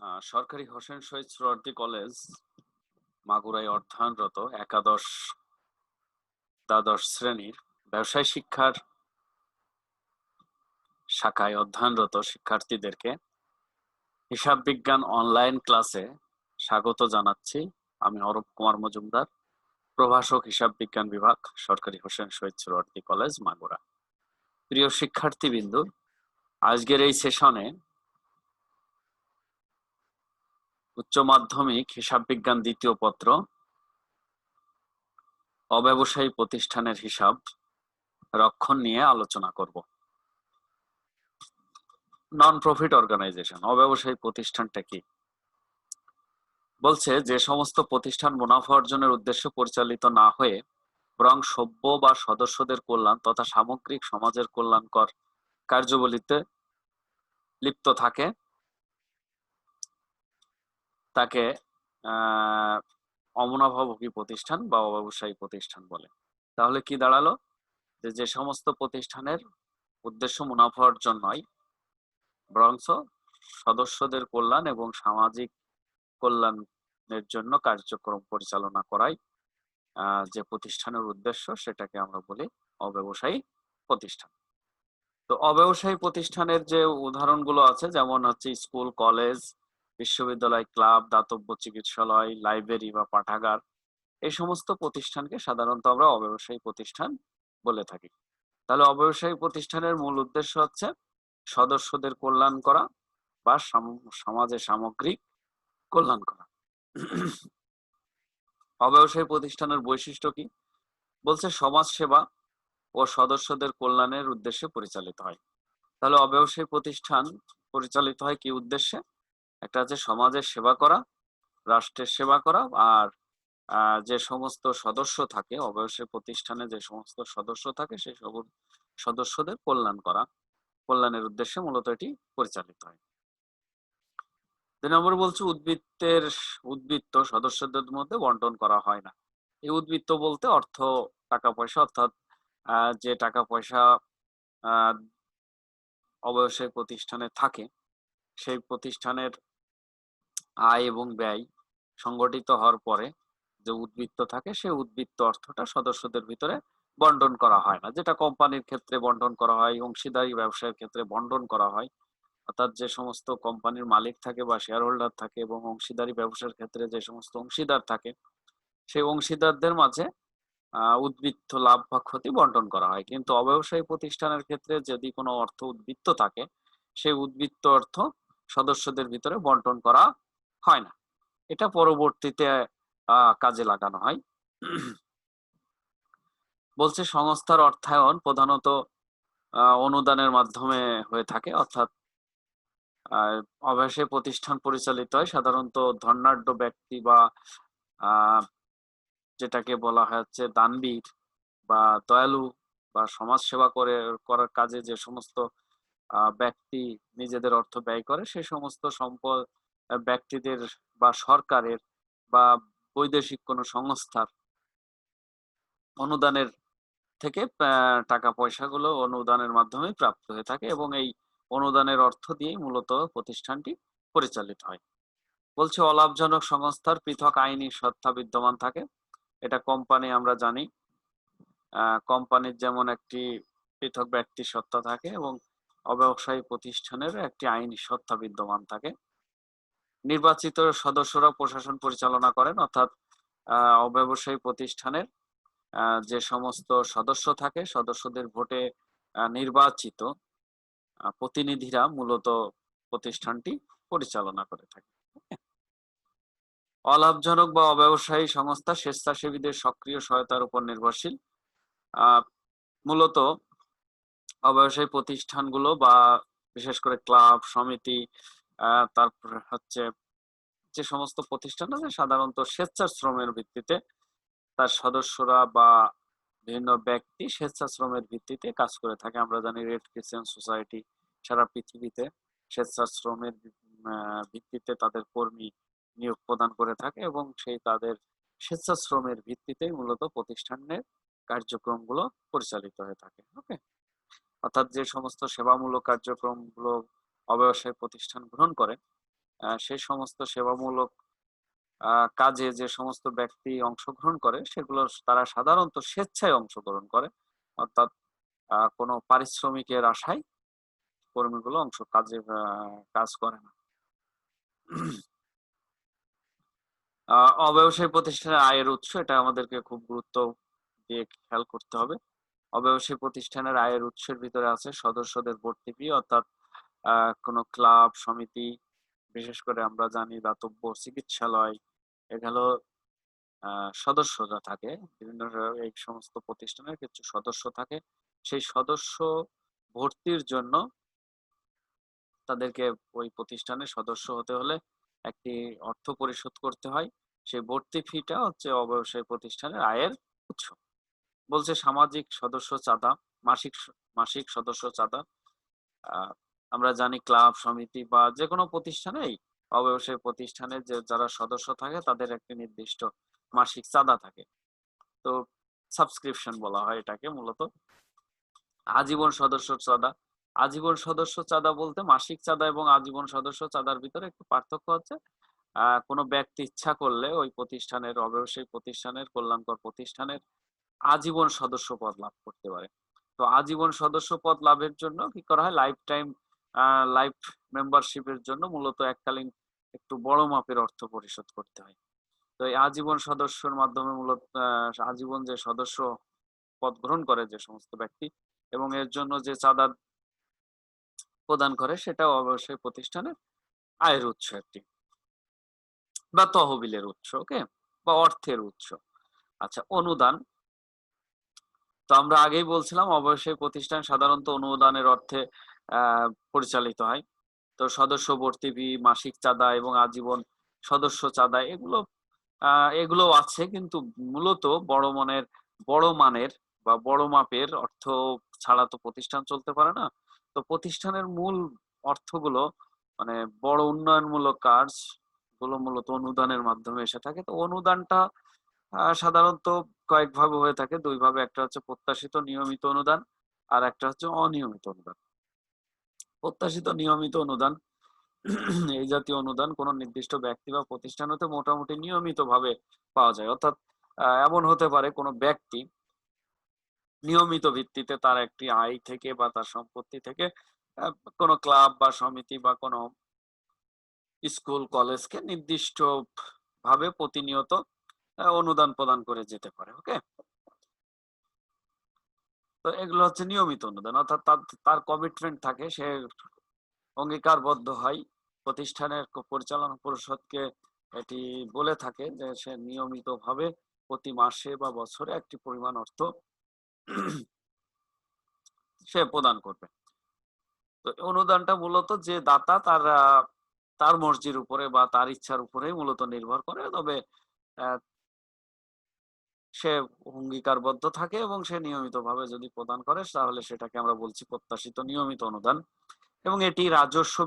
সরকারি হোসেন শহীদ সোহরাওয়ার্দী কলেজ মাগুরায় অধ্যয়নরত একাদশ দ্বাদশ শ্রেণীর ব্যবসায় শিক্ষার শাখায় অধ্যয়নরত শিক্ষার্থীদেরকে হিসাব বিজ্ঞান অনলাইন ক্লাসে স্বাগত জানাচ্ছি। আমি অরূপ কুমার মজুমদার, প্রভাষক, হিসাব বিজ্ঞান বিভাগ, সরকারি হোসেন শহীদ সোহরাওয়ার্দী কলেজ মাগুরা। প্রিয় শিক্ষার্থীবৃন্দু, আজকের এই সেশনে উচ্চ মাধ্যমিক হিসাব বিজ্ঞান দ্বিতীয় পত্র অব্যবসায়ী প্রতিষ্ঠানের হিসাব রক্ষণ নিয়ে আলোচনা করব। নন প্রফিট অর্গানাইজেশন, অব্যবসায়ী প্রতিষ্ঠানটা কি? বলছে যে সমস্ত প্রতিষ্ঠান মুনাফা অর্জনের উদ্দেশ্যে পরিচালিত না হয়ে বরং সভ্য বা সদস্যদের কল্যাণ তথা সামগ্রিক সমাজের কল্যাণকর কার্যাবলীতে লিপ্ত থাকে তাকে অমুনাফাভোগী প্রতিষ্ঠান বা অব্যবসায়ী প্রতিষ্ঠান বলে। তাহলে কি দাঁড়ালো? যে সমস্ত প্রতিষ্ঠানের উদ্দেশ্য মুনাফা অর্জন নয়, বরঞ্চ সদস্যদের কল্যাণ এবং সামাজিক কল্যাণের জন্য কার্যক্রম পরিচালনা করাই যে প্রতিষ্ঠানের উদ্দেশ্য, সেটাকে আমরা বলি অব্যবসায়ী প্রতিষ্ঠান। তো অব্যবসায়ী প্রতিষ্ঠানের যে উদাহরণগুলো আছে, যেমন হচ্ছে স্কুল, কলেজ, বিশ্ববিদ্যালয়, ক্লাব, দাতব্য চিকিৎসালয়, লাইব্রেরি বা পাঠাগার, এই সমস্ত প্রতিষ্ঠানকে সাধারণত আমরা অব্যবসায়ী প্রতিষ্ঠান বলে থাকি। তাহলে অব্যবসায়ী প্রতিষ্ঠানের মূল উদ্দেশ্য হচ্ছে সদস্যদের কল্যাণ করা বা সমাজে সামগ্রিক কল্যাণ করা। অব্যবসায়ী প্রতিষ্ঠানের বৈশিষ্ট্য কি? বলছে সমাজ সেবা ও সদস্যদের কল্যাণের উদ্দেশ্যে পরিচালিত হয়। তাহলে অব্যবসায়ী প্রতিষ্ঠান পরিচালিত হয় কি উদ্দেশ্যে? একটা হচ্ছে সমাজের সেবা করা, রাষ্ট্রের সেবা করা, আর যে সমস্ত সদস্য থাকে অব্যবসায়ী প্রতিষ্ঠানে, যে সমস্ত সদস্য থাকে সেই সব সদস্যদের কল্যাণ করা, কল্যাণের উদ্দেশ্যে মূলত এটি পরিচালিত হয়। 2 নম্বর বলছে উদ্বৃত্ত সদস্যদের মধ্যে বন্টন করা হয় না। এই উদ্বৃত্ত বলতে অর্থ, টাকা পয়সা, অর্থাৎ যে টাকা পয়সা অব্যবসায়ী প্রতিষ্ঠানে থাকে, সেই প্রতিষ্ঠানের আয় এবং ব্যয় সংগঠিত হওয়ার পরে যে উদ্বৃত্ত থাকে, সেই উদ্বৃত্ত অর্থটা সদস্যদের ভিতরে বন্টন করা হয় না। যেটা কোম্পানির ক্ষেত্রে বন্টন করা হয়, অংশীদারি ব্যবসায়ের ক্ষেত্রে বন্টন করা হয়। অর্থাৎ যে সমস্ত কোম্পানির মালিক থাকে বা শেয়ার হোল্ডার থাকে, এবং অংশীদারি ব্যবসার ক্ষেত্রে যে সমস্ত অংশীদার থাকে, সেই অংশীদারদের মাঝে উদ্বৃত্ত লাভ বা ক্ষতি বন্টন করা হয়। কিন্তু অব্যবসায়ী প্রতিষ্ঠানের ক্ষেত্রে যদি কোনো অর্থ উদ্বৃত্ত থাকে, সেই উদ্বৃত্ত অর্থ সদস্যদের ভিতরে বন্টন করা হয় না। এটা পরবর্তীতে কাজে লাগানো হয়। বলছে সংস্থার অর্থায়ন প্রধানত অনুদানের মাধ্যমে হয়ে থাকে, অর্থাৎ অব্যবসায়ী প্রতিষ্ঠান পরিচালিত হয় সাধারণত ধনাঢ্য ব্যক্তি বা যেটাকে বলা হয় হচ্ছে দানবীর বা দয়ালু বা সমাজ সেবা করার কাজে যে সমস্ত ব্যক্তি নিজেদের অর্থ ব্যয় করে, সেই সমস্ত সম্পদ ব্যক্তিদের বা সরকারের বা বৈদেশিক কোনো সংস্থার অনুদানের থেকে টাকা পয়সাগুলো অনুদানের মাধ্যমে প্রাপ্ত হয়ে থাকে, এবং এই অনুদানের অর্থ দিয়েই মূলত প্রতিষ্ঠানটি পরিচালিত হয়। বলছে অলাভজনক সংস্থার পৃথক আইনি সত্তা বিদ্যমান থাকে। এটা কোম্পানি আমরা জানি, কোম্পানির যেমন একটি পৃথক ব্যক্তি সত্তা থাকে, এবং অব্যবসায়ী প্রতিষ্ঠানের একটি আইনি সত্তা বিদ্যমান থাকে। নির্বাচিত সদস্যরা প্রশাসন পরিচালনা করেন, অর্থাৎ অব্যবসায়ী প্রতিষ্ঠানের যে সমস্ত সদস্য থাকে, সদস্যদের ভোটে নির্বাচিত প্রতিনিধিরা মূলত প্রতিষ্ঠানটি পরিচালনা করে থাকে। অলাভজনক বা অব্যবসায়ী সংস্থা স্বেচ্ছাসেবীদের সক্রিয় সহায়তার উপর নির্ভরশীল। মূলত অব্যবসায়ী প্রতিষ্ঠানগুলো বা বিশেষ করে ক্লাব, সমিতি, তারপর হচ্ছে যে সমস্ত প্রতিষ্ঠান আছে, সাধারণত স্বেচ্ছাশ্রমের ভিত্তিতে তার সদস্যরা বা বিভিন্ন ব্যক্তি স্বেচ্ছাশ্রমের ভিত্তিতে কাজ করে থাকে। আমরা জানি রেড ক্রিসেন্ট সোসাইটি সারা পৃথিবীতে স্বেচ্ছাশ্রমের ভিত্তিতে তাদের কর্মী নিয়োগ প্রদান করে থাকে, এবং সেই তাদের স্বেচ্ছাশ্রমের ভিত্তিতেই মূলত প্রতিষ্ঠানের কার্যক্রমগুলো পরিচালিত হয়ে থাকে। ওকে, অর্থাৎ যে সমস্ত সেবামূলক কার্যক্রমগুলো অব্যবসায়ী প্রতিষ্ঠান গ্রহণ করে, সেই সমস্ত সেবামূলক কাজে যে সমস্ত ব্যক্তি অংশগ্রহণ করে সেগুলো তারা সাধারণত স্বেচ্ছায় অংশগ্রহণ করে, অর্থাৎ কোনো পারিশ্রমিকের আশায় কর্মীগুলো কাজ করে না। অব্যবসায়ী প্রতিষ্ঠানের আয়ের উৎস, এটা আমাদেরকে খুব গুরুত্ব দিয়ে খেয়াল করতে হবে। অব্যবসায়ী প্রতিষ্ঠানের আয়ের উৎসের ভিতরে আছে সদস্যদের ভর্তি ফি, অর্থাৎ কোনো ক্লাব সমিতি, বিশেষ করে আমরা জানি দাতব্য চিকিৎসালয়, এগুলো সদস্যরা থাকে বিভিন্ন, এই সমস্ত প্রতিষ্ঠানের কিছু সদস্য থাকে, সেই সদস্য ভর্তির জন্য তাদেরকে ওই প্রতিষ্ঠানে সদস্য হতে হলে একটি অর্থ পরিশোধ করতে হয়। সেই ভর্তি ফিটা হচ্ছে অব্যবসায়ী প্রতিষ্ঠানের আয়ের উৎস। বলছে সামাজিক সদস্য চাঁদা, মাসিক মাসিক সদস্য চাঁদা। আমরা জানি ক্লাব সমিতি বা যে কোনো প্রতিষ্ঠানেই অব্যবসায়ী প্রতিষ্ঠানে যে যারা সদস্য থাকে তাদের একটি নির্দিষ্ট মাসিক চাঁদা থাকে, তো সাবস্ক্রিপশন বলা হয় এটাকে মূলত। আজীবন সদস্য চাঁদা, আজীবন সদস্য চাঁদা বলতে মাসিক চাঁদা এবং আজীবন সদস্য চাঁদার ভিতরে একটু পার্থক্য হচ্ছে, কোনো ব্যক্তি ইচ্ছা করলে ওই প্রতিষ্ঠানের, অব্যবসায়ী প্রতিষ্ঠানের, কল্যাণকর প্রতিষ্ঠানের আজীবন সদস্য পদ লাভ করতে পারে। তো আজীবন সদস্য পদ লাভের জন্য কি করা হয়, লাইফ মেম্বারশিপের জন্য মূলত এককালীন একটু বড় মাপের অর্থ পরিশোধ করতে হয়। তো এই আজীবন সদস্যর মাধ্যমে মূলত আজীবন যে সদস্য পদ গ্রহণ করে যে সমস্ত ব্যক্তি এবং এর জন্য যে চাঁদা প্রদান করে, সেটাও অবশ্যই প্রতিষ্ঠানের আয়ের উৎস একটি, বা তহবিলের উৎস, ওকে, বা অর্থের উৎস। আচ্ছা, অনুদান। তো আমরা আগেই বলছিলাম অবশ্যই প্রতিষ্ঠান সাধারণত অনুদানের অর্থে পরিচালিত হয়। তো সদস্য ভর্তি ফি, মাসিক চাঁদা এবং আজীবন সদস্য চাঁদা, এগুলো আছে, কিন্তু মূলত বড় মানের বা বড় মাপের অর্থ ছাড়া তো প্রতিষ্ঠান চলতে পারে না। তো প্রতিষ্ঠানের মূল অর্থগুলো, মানে বড় উন্নয়নমূলক কাজ গুলো মূলত অনুদানের মাধ্যমে এসে থাকে। তো অনুদানটা সাধারণত কয়েকভাবে হয়ে থাকে, দুই ভাবে। একটা হচ্ছে প্রত্যাশিত নিয়মিত অনুদান, আর একটা হচ্ছে অনিয়মিত অনুদান। প্রত্যাশিত নিয়মিত অনুদান, এই জাতীয় অনুদান কোন নির্দিষ্ট ব্যক্তি বা প্রতিষ্ঠান হতে মোটামুটি নিয়মিত ভাবে পাওয়া যায়। অর্থাৎ এমন হতে পারে কোন ব্যক্তি নিয়মিত ভিত্তিতে তার একটি আয় থেকে বা তার সম্পত্তি থেকে কোন ক্লাব বা সমিতি বা কোন স্কুল কলেজকে নির্দিষ্ট ভাবে প্রতিনিয়ত অনুদান প্রদান করে যেতে পারে, ওকে। তো এগুলো হচ্ছে নিয়মিত অনুদান, অর্থাৎ তার কমিটমেন্ট থাকে, সে অঙ্গীকারবদ্ধ হয়, প্রতিষ্ঠানের পরিচালনা পরিষদকে এটি বলে থাকে যে সে নিয়মিতভাবে প্রতি মাসে বা বছরে একটি পরিমাণ অর্থ সে প্রদান করবে। তো অনুদানটা মূলত যে দাতা তার মর্জির উপরে বা তার ইচ্ছার উপরেই মূলত নির্ভর করে, তবে সে অঙ্গীকারবদ্ধ থাকে এবং সে নিয়মিতভাবে যদি প্রদান করে তাহলে সেটাকে আমরা বলছি প্রত্যাশিত নিয়মিত অনুদান। এবং এটি রাজস্ব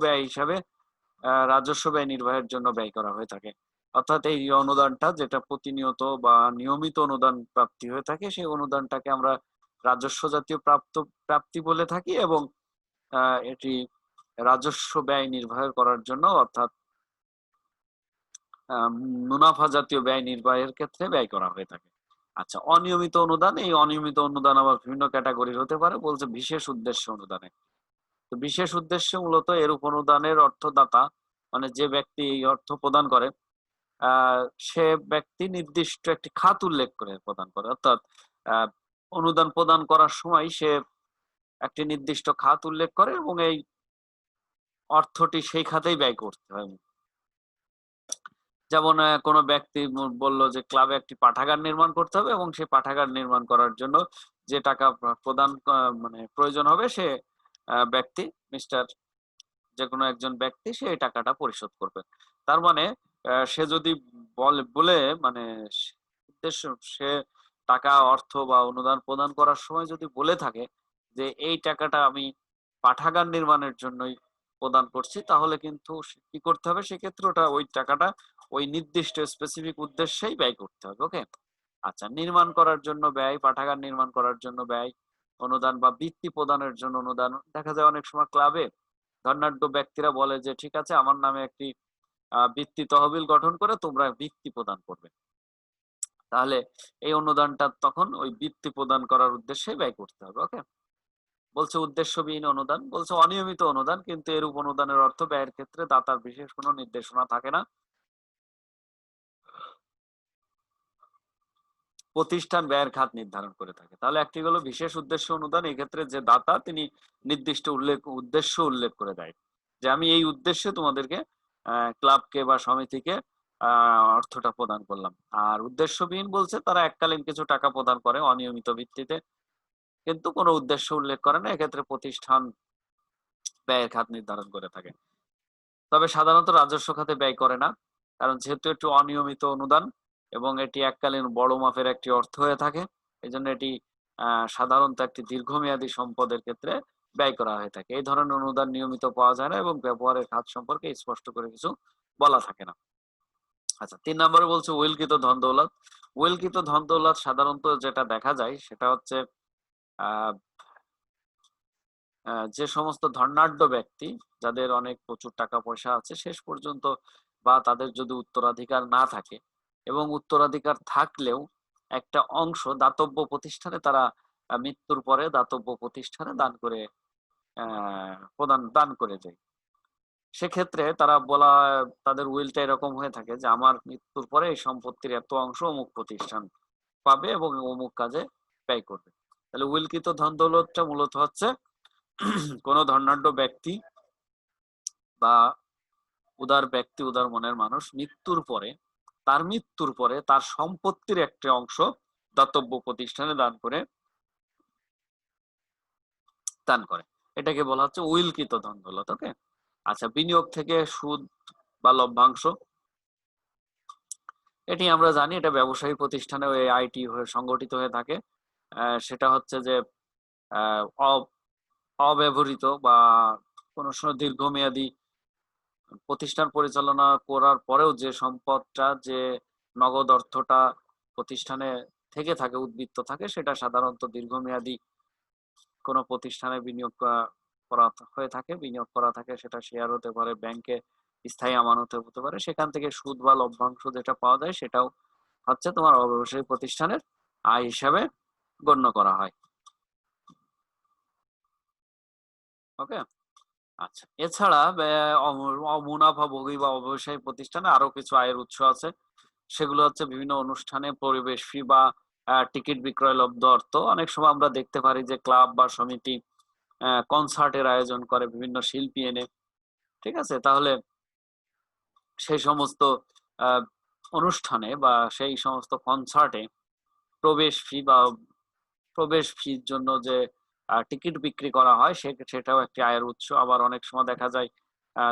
ব্যয় নির্বাহের জন্য ব্যয় করা হয়ে থাকে। অর্থাৎ এই অনুদানটা যেটা প্রতিনিয়ত বা নিয়মিত অনুদান প্রাপ্তি হয়ে থাকে, সেই অনুদানটাকে আমরা রাজস্ব জাতীয় প্রাপ্তি বলে থাকি, এবং এটি রাজস্ব ব্যয় নির্বাহ করার জন্য, অর্থাৎ মুনাফা জাতীয় ব্যয় নির্বাহের ক্ষেত্রে ব্যয় করা হয়ে থাকে। আচ্ছা, অনিয়মিত অনুদান। এই অনিয়মিত অনুদান আবার বিভিন্ন ক্যাটাগরির হতে পারে, বলছে বিশেষ উদ্দেশ্য অনুদানে। তো বিশেষ উদ্দেশ্যে মূলত এরূপ অনুদানের অর্থদাতা, মানে যে ব্যক্তি এই অর্থ প্রদান করে, সে ব্যক্তি নির্দিষ্ট একটি খাত উল্লেখ করে প্রদান করে। অর্থাৎ অনুদান প্রদান করার সময় সে একটি নির্দিষ্ট খাত উল্লেখ করে এবং এই অর্থটি সেই খাতেই ব্যয় করতে হয়। যেমন কোনো ব্যক্তি বলল যে ক্লাবে একটি পাঠাগার নির্মাণ করতে হবে এবং সেই পাঠাগার নির্মাণ করার জন্য যে টাকা প্রদান মানে প্রয়োজন হবে, সে ব্যক্তি যে কোনো একজন ব্যক্তি সে এই টাকাটা পরিশোধ করবে। তার মানে সে যদি বলে মানে উদ্দেশ্য, সে টাকা অর্থ বা অনুদান প্রদান করার সময় যদি বলে থাকে যে এই টাকাটা আমি পাঠাগার নির্মাণের জন্যই প্রদান করছি, তাহলে কিন্তু কি করতে হবে, সেক্ষেত্রে ওই টাকাটা ওই নির্দিষ্ট স্পেসিফিক উদ্দেশ্যেই ব্যয় করতে হবে, ওকে। আচ্ছা, নির্মাণ করার জন্য ব্যয়, পাঠাগার নির্মাণ করার জন্য ব্যয়, অনুদান বা বৃত্তি প্রদানের জন্য অনুদান। দেখা যায় অনেক সময় ক্লাবে ধনাঢ্য ব্যক্তিরা বলে যে ঠিক আছে, আমার নামে একটি বৃত্তি তহবিল গঠন করে তোমরা বৃত্তি প্রদান করবে। তাহলে এই অনুদানটা তখন ওই বৃত্তি প্রদান করার উদ্দেশ্যে ব্যয় করতে হবে। ওকে, বলছে উদ্দেশ্যবিহীন অনুদান, বলছে অনিয়মিত অনুদান, কিন্তু এরূপ অনুদানের অর্থ ব্যয়ের ক্ষেত্রে দাতার বিশেষ কোনো নির্দেশনা থাকে না। প্রতিষ্ঠান ব্যয়ের খাত নির্ধারণ করে থাকে। তাহলে একটি হলো বিশেষ উদ্দেশ্য অনুদান, এই ক্ষেত্রে যে দাতা তিনি নির্দিষ্ট উদ্দেশ্য উল্লেখ করে দেয় যে আমি এই উদ্দেশ্যে তোমাদেরকে ক্লাবকে বা সমিতিকে অর্থটা প্রদান করলাম। আর উদ্দেশ্যবিহীন বলছে তারা এককালীন কিছু টাকা প্রদান করে অনিয়মিত ভিত্তিতে, কিন্তু কোনো উদ্দেশ্য উল্লেখ করে না, এক্ষেত্রে প্রতিষ্ঠান ব্যয়ের খাত নির্ধারণ করে থাকে। তবে সাধারণত রাজস্ব খাতে ব্যয় করে না, কারণ যেহেতু একটু অনিয়মিত অনুদান এবং এটি এককালীন বড় মাপের একটি অর্থ হয়ে থাকে, এই জন্য এটি সাধারণত একটি দীর্ঘমেয়াদী সম্পদের ক্ষেত্রে ব্যয় করা হয়ে থাকে। এই ধরনের অনুদান নিয়মিত পাওয়া যায় না এবং ব্যবহারের খাত সম্পর্কে স্পষ্ট করে কিছু বলা থাকে না। আচ্ছা, 3 নম্বরে বলছে উইলকৃত ধন দৌলত। উইলকৃত ধন দৌলত সাধারণত যেটা দেখা যায় সেটা হচ্ছে আহ যে সমস্ত ধনাঢ্য ব্যক্তি যাদের অনেক প্রচুর টাকা পয়সা আছে শেষ পর্যন্ত, বা তাদের যদি উত্তরাধিকার না থাকে এবং উত্তরাধিকার থাকলেও একটা অংশ দাতব্য প্রতিষ্ঠানে তারা মৃত্যুর পরে দাতব্য প্রতিষ্ঠানে দান করে দেয়। সেক্ষেত্রে তারা তাদের উইলটা এরকম হয়ে থাকে যে আমার মৃত্যুর পরে এই সম্পত্তির এত অংশ অমুক প্রতিষ্ঠান পাবে এবং অমুক কাজে ব্যয় করবে। তাহলে উইলকৃত ধন দৌলতটা মূলত হচ্ছে কোন ধনাঢ্য ব্যক্তি বা উদার মনের মানুষ মৃত্যুর পরে তার সম্পত্তির একটা অংশ দাতব্য প্রতিষ্ঠানে দান করে, এটাকে বলা হচ্ছে উইলকৃত ধন দৌলত। ওকে, আচ্ছা, বিনিয়োগ থেকে সুদ বা লভ্যাংশ, এটি আমরা জানি এটা ব্যবসায়ী প্রতিষ্ঠানে ওই আইটি হয়ে সংগঠিত হয়ে থাকে। সেটা হচ্ছে যে অব্যবহৃত বা কোনো সময় দীর্ঘমেয়াদী প্রতিষ্ঠান পরিচালনা করার পরেও যে সম্পদটা, যে নগদ অর্থটা প্রতিষ্ঠানে থেকে থাকে, উদ্বৃত্ত থাকে, সেটা সাধারণত দীর্ঘমেয়াদী কোনো প্রতিষ্ঠানে বিনিয়োগ করা হয়ে থাকে, বিনিয়োগ করা থাকে, সেটা শেয়ার হতে পারে, ব্যাংকে স্থায়ী আমানত হতে পারে, সেখান থেকে সুদ বা লভ্যাংশ যেটা পাওয়া যায় সেটাও হচ্ছে তোমার অব্যবসায়ী প্রতিষ্ঠানের আয় হিসাবে গণ্য করা হয়। ওকে, আচ্ছা, এছাড়া মুনাফাভোগী বা অব্যবসায়ী প্রতিষ্ঠানে আরো কিছু আয়ের উৎস আছে, সেগুলো হচ্ছে বিভিন্ন অনুষ্ঠানে পরিবেশ ফি বা টিকিট বিক্রয় লব্ধ অর্থ। অনেক সময় আমরা দেখতে পারি যে ক্লাব বা সমিতি কনসার্টের আয়োজন করে বিভিন্ন শিল্পী এনে, ঠিক আছে, তাহলে সেই সমস্ত অনুষ্ঠানে বা সেই সমস্ত কনসার্টে প্রবেশ ফির জন্য যে টিকিট বিক্রি করা হয় সেটাও একটি আয়ের উৎস। আবার অনেক সময় দেখা যায়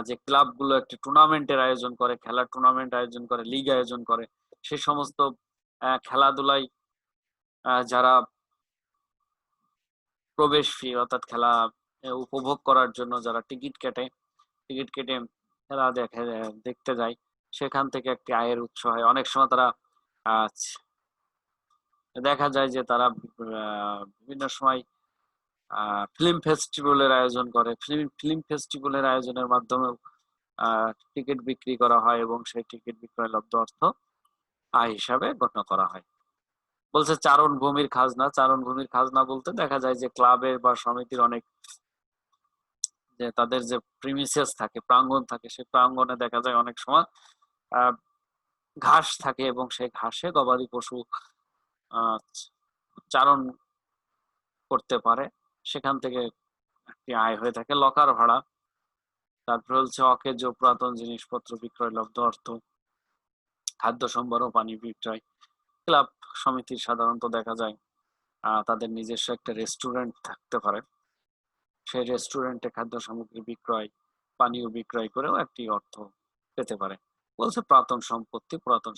যে ক্লাবগুলো একটি টুর্নামেন্টের আয়োজন করে, খেলার টুর্নামেন্ট আয়োজন করে, লিগ আয়োজন করে, সে সমস্ত খেলাধুলায় যারা প্রবেশ ফি অর্থাৎ খেলা উপভোগ করার জন্য যারা টিকিট কেটে খেলা দেখতে যায়, সেখান থেকে একটি আয়ের উৎস হয়। অনেক সময় তারা দেখা যায় যে তারা বিভিন্ন সময় ফিল্ম ফেস্টিভ্যালের আয়োজন করে, ফিল্ম ফেস্টিভ্যালের আয়োজনের মাধ্যমে টিকিট বিক্রি করা হয় এবং সেই টিকিট বিক্রয় লব্ধ অর্থ আয় হিসাবে গণ্য করা হয়। বলছে চারণ ভূমির খাজনা বলতে দেখা যায় যে ক্লাবের বা সমিতির অনেক যে তাদের যে প্রিমিসেস থাকে, প্রাঙ্গণ থাকে, সেই প্রাঙ্গণে দেখা যায় অনেক সময় ঘাস থাকে এবং সেই ঘাসে গবাদি পশু চারণ করতে পারে, সেখান থেকে একটি আয় হয়ে থাকে। লকার ভাড়া, তারপরে হচ্ছে অকেজ পুরাতন জিনিসপত্র বিক্রয় লব্ধ অর্থ, খাদ্য সম্ভার ও পানি বিক্রয়। ক্লাব সমিতির সাধারণত দেখা যায় তাদের নিজস্ব একটা রেস্টুরেন্ট থাকতে পারে, সেই রেস্টুরেন্টে খাদ্য সামগ্রী বিক্রয়, পানীয় বিক্রয় করেও একটি অর্থ পেতে পারে। বলছে পুরাতন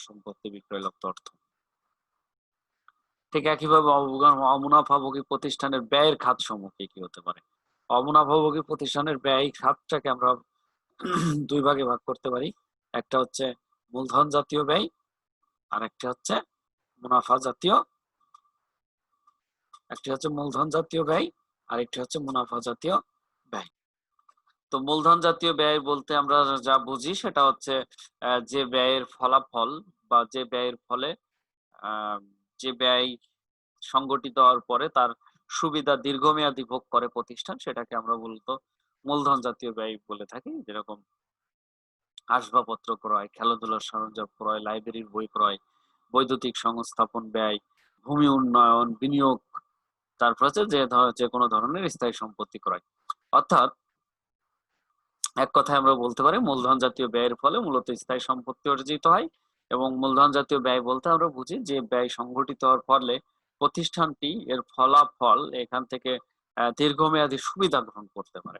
সম্পত্তি বিক্রয় লব্ধ অর্থ। ঠিক একইভাবে অমুনাফাভোগী প্রতিষ্ঠানের ব্যয়ের খাত সমূহ কি হতে পারে। অমুনাফাভোগী প্রতিষ্ঠানের ব্যয় খাতটাকে আমরা দুই ভাগে ভাগ করতে পারি, একটা হচ্ছে মূলধন জাতীয় ব্যয় আর একটি হচ্ছে মুনাফা জাতীয় ব্যয় আর একটি হচ্ছে মুনাফা জাতীয় ব্যয়। তো মূলধন জাতীয় ব্যয় বলতে আমরা যা বুঝি সেটা হচ্ছে যে ব্যয়ের ফলাফল বা যে ব্যয়ের ফলে আহ, যে ব্যয় সংগঠিত হওয়ার পরে তার সুবিধা দীর্ঘমেয়াদী ভোগ করে প্রতিষ্ঠান, সেটাকে আমরা মূলত মূলধন জাতীয় ব্যয় বলে থাকি। যেরকম আসবাবপত্র ক্রয়, খেলাধুলার সরঞ্জাম ক্রয়, লাইব্রেরির বই ক্রয়, বৈদ্যুতিক সংস্থাপন ব্যয়, ভূমি উন্নয়ন, বিনিয়োগ, তারপর হচ্ছে যে কোনো ধরনের স্থায়ী সম্পত্তি ক্রয়। অর্থাৎ এক কথায় আমরা বলতে পারি মূলধন জাতীয় ব্যয়ের ফলে মূলত স্থায়ী সম্পত্তি অর্জিত হয়। এবং মূলধন জাতীয় ব্যয় বলতে আমরা বুঝি যে ব্যয় সংঘটিত হওয়ার ফলে প্রতিষ্ঠানটি এর ফলাফল এখান থেকে দীর্ঘমেয়াদী সুবিধা গ্রহণ করতে পারে।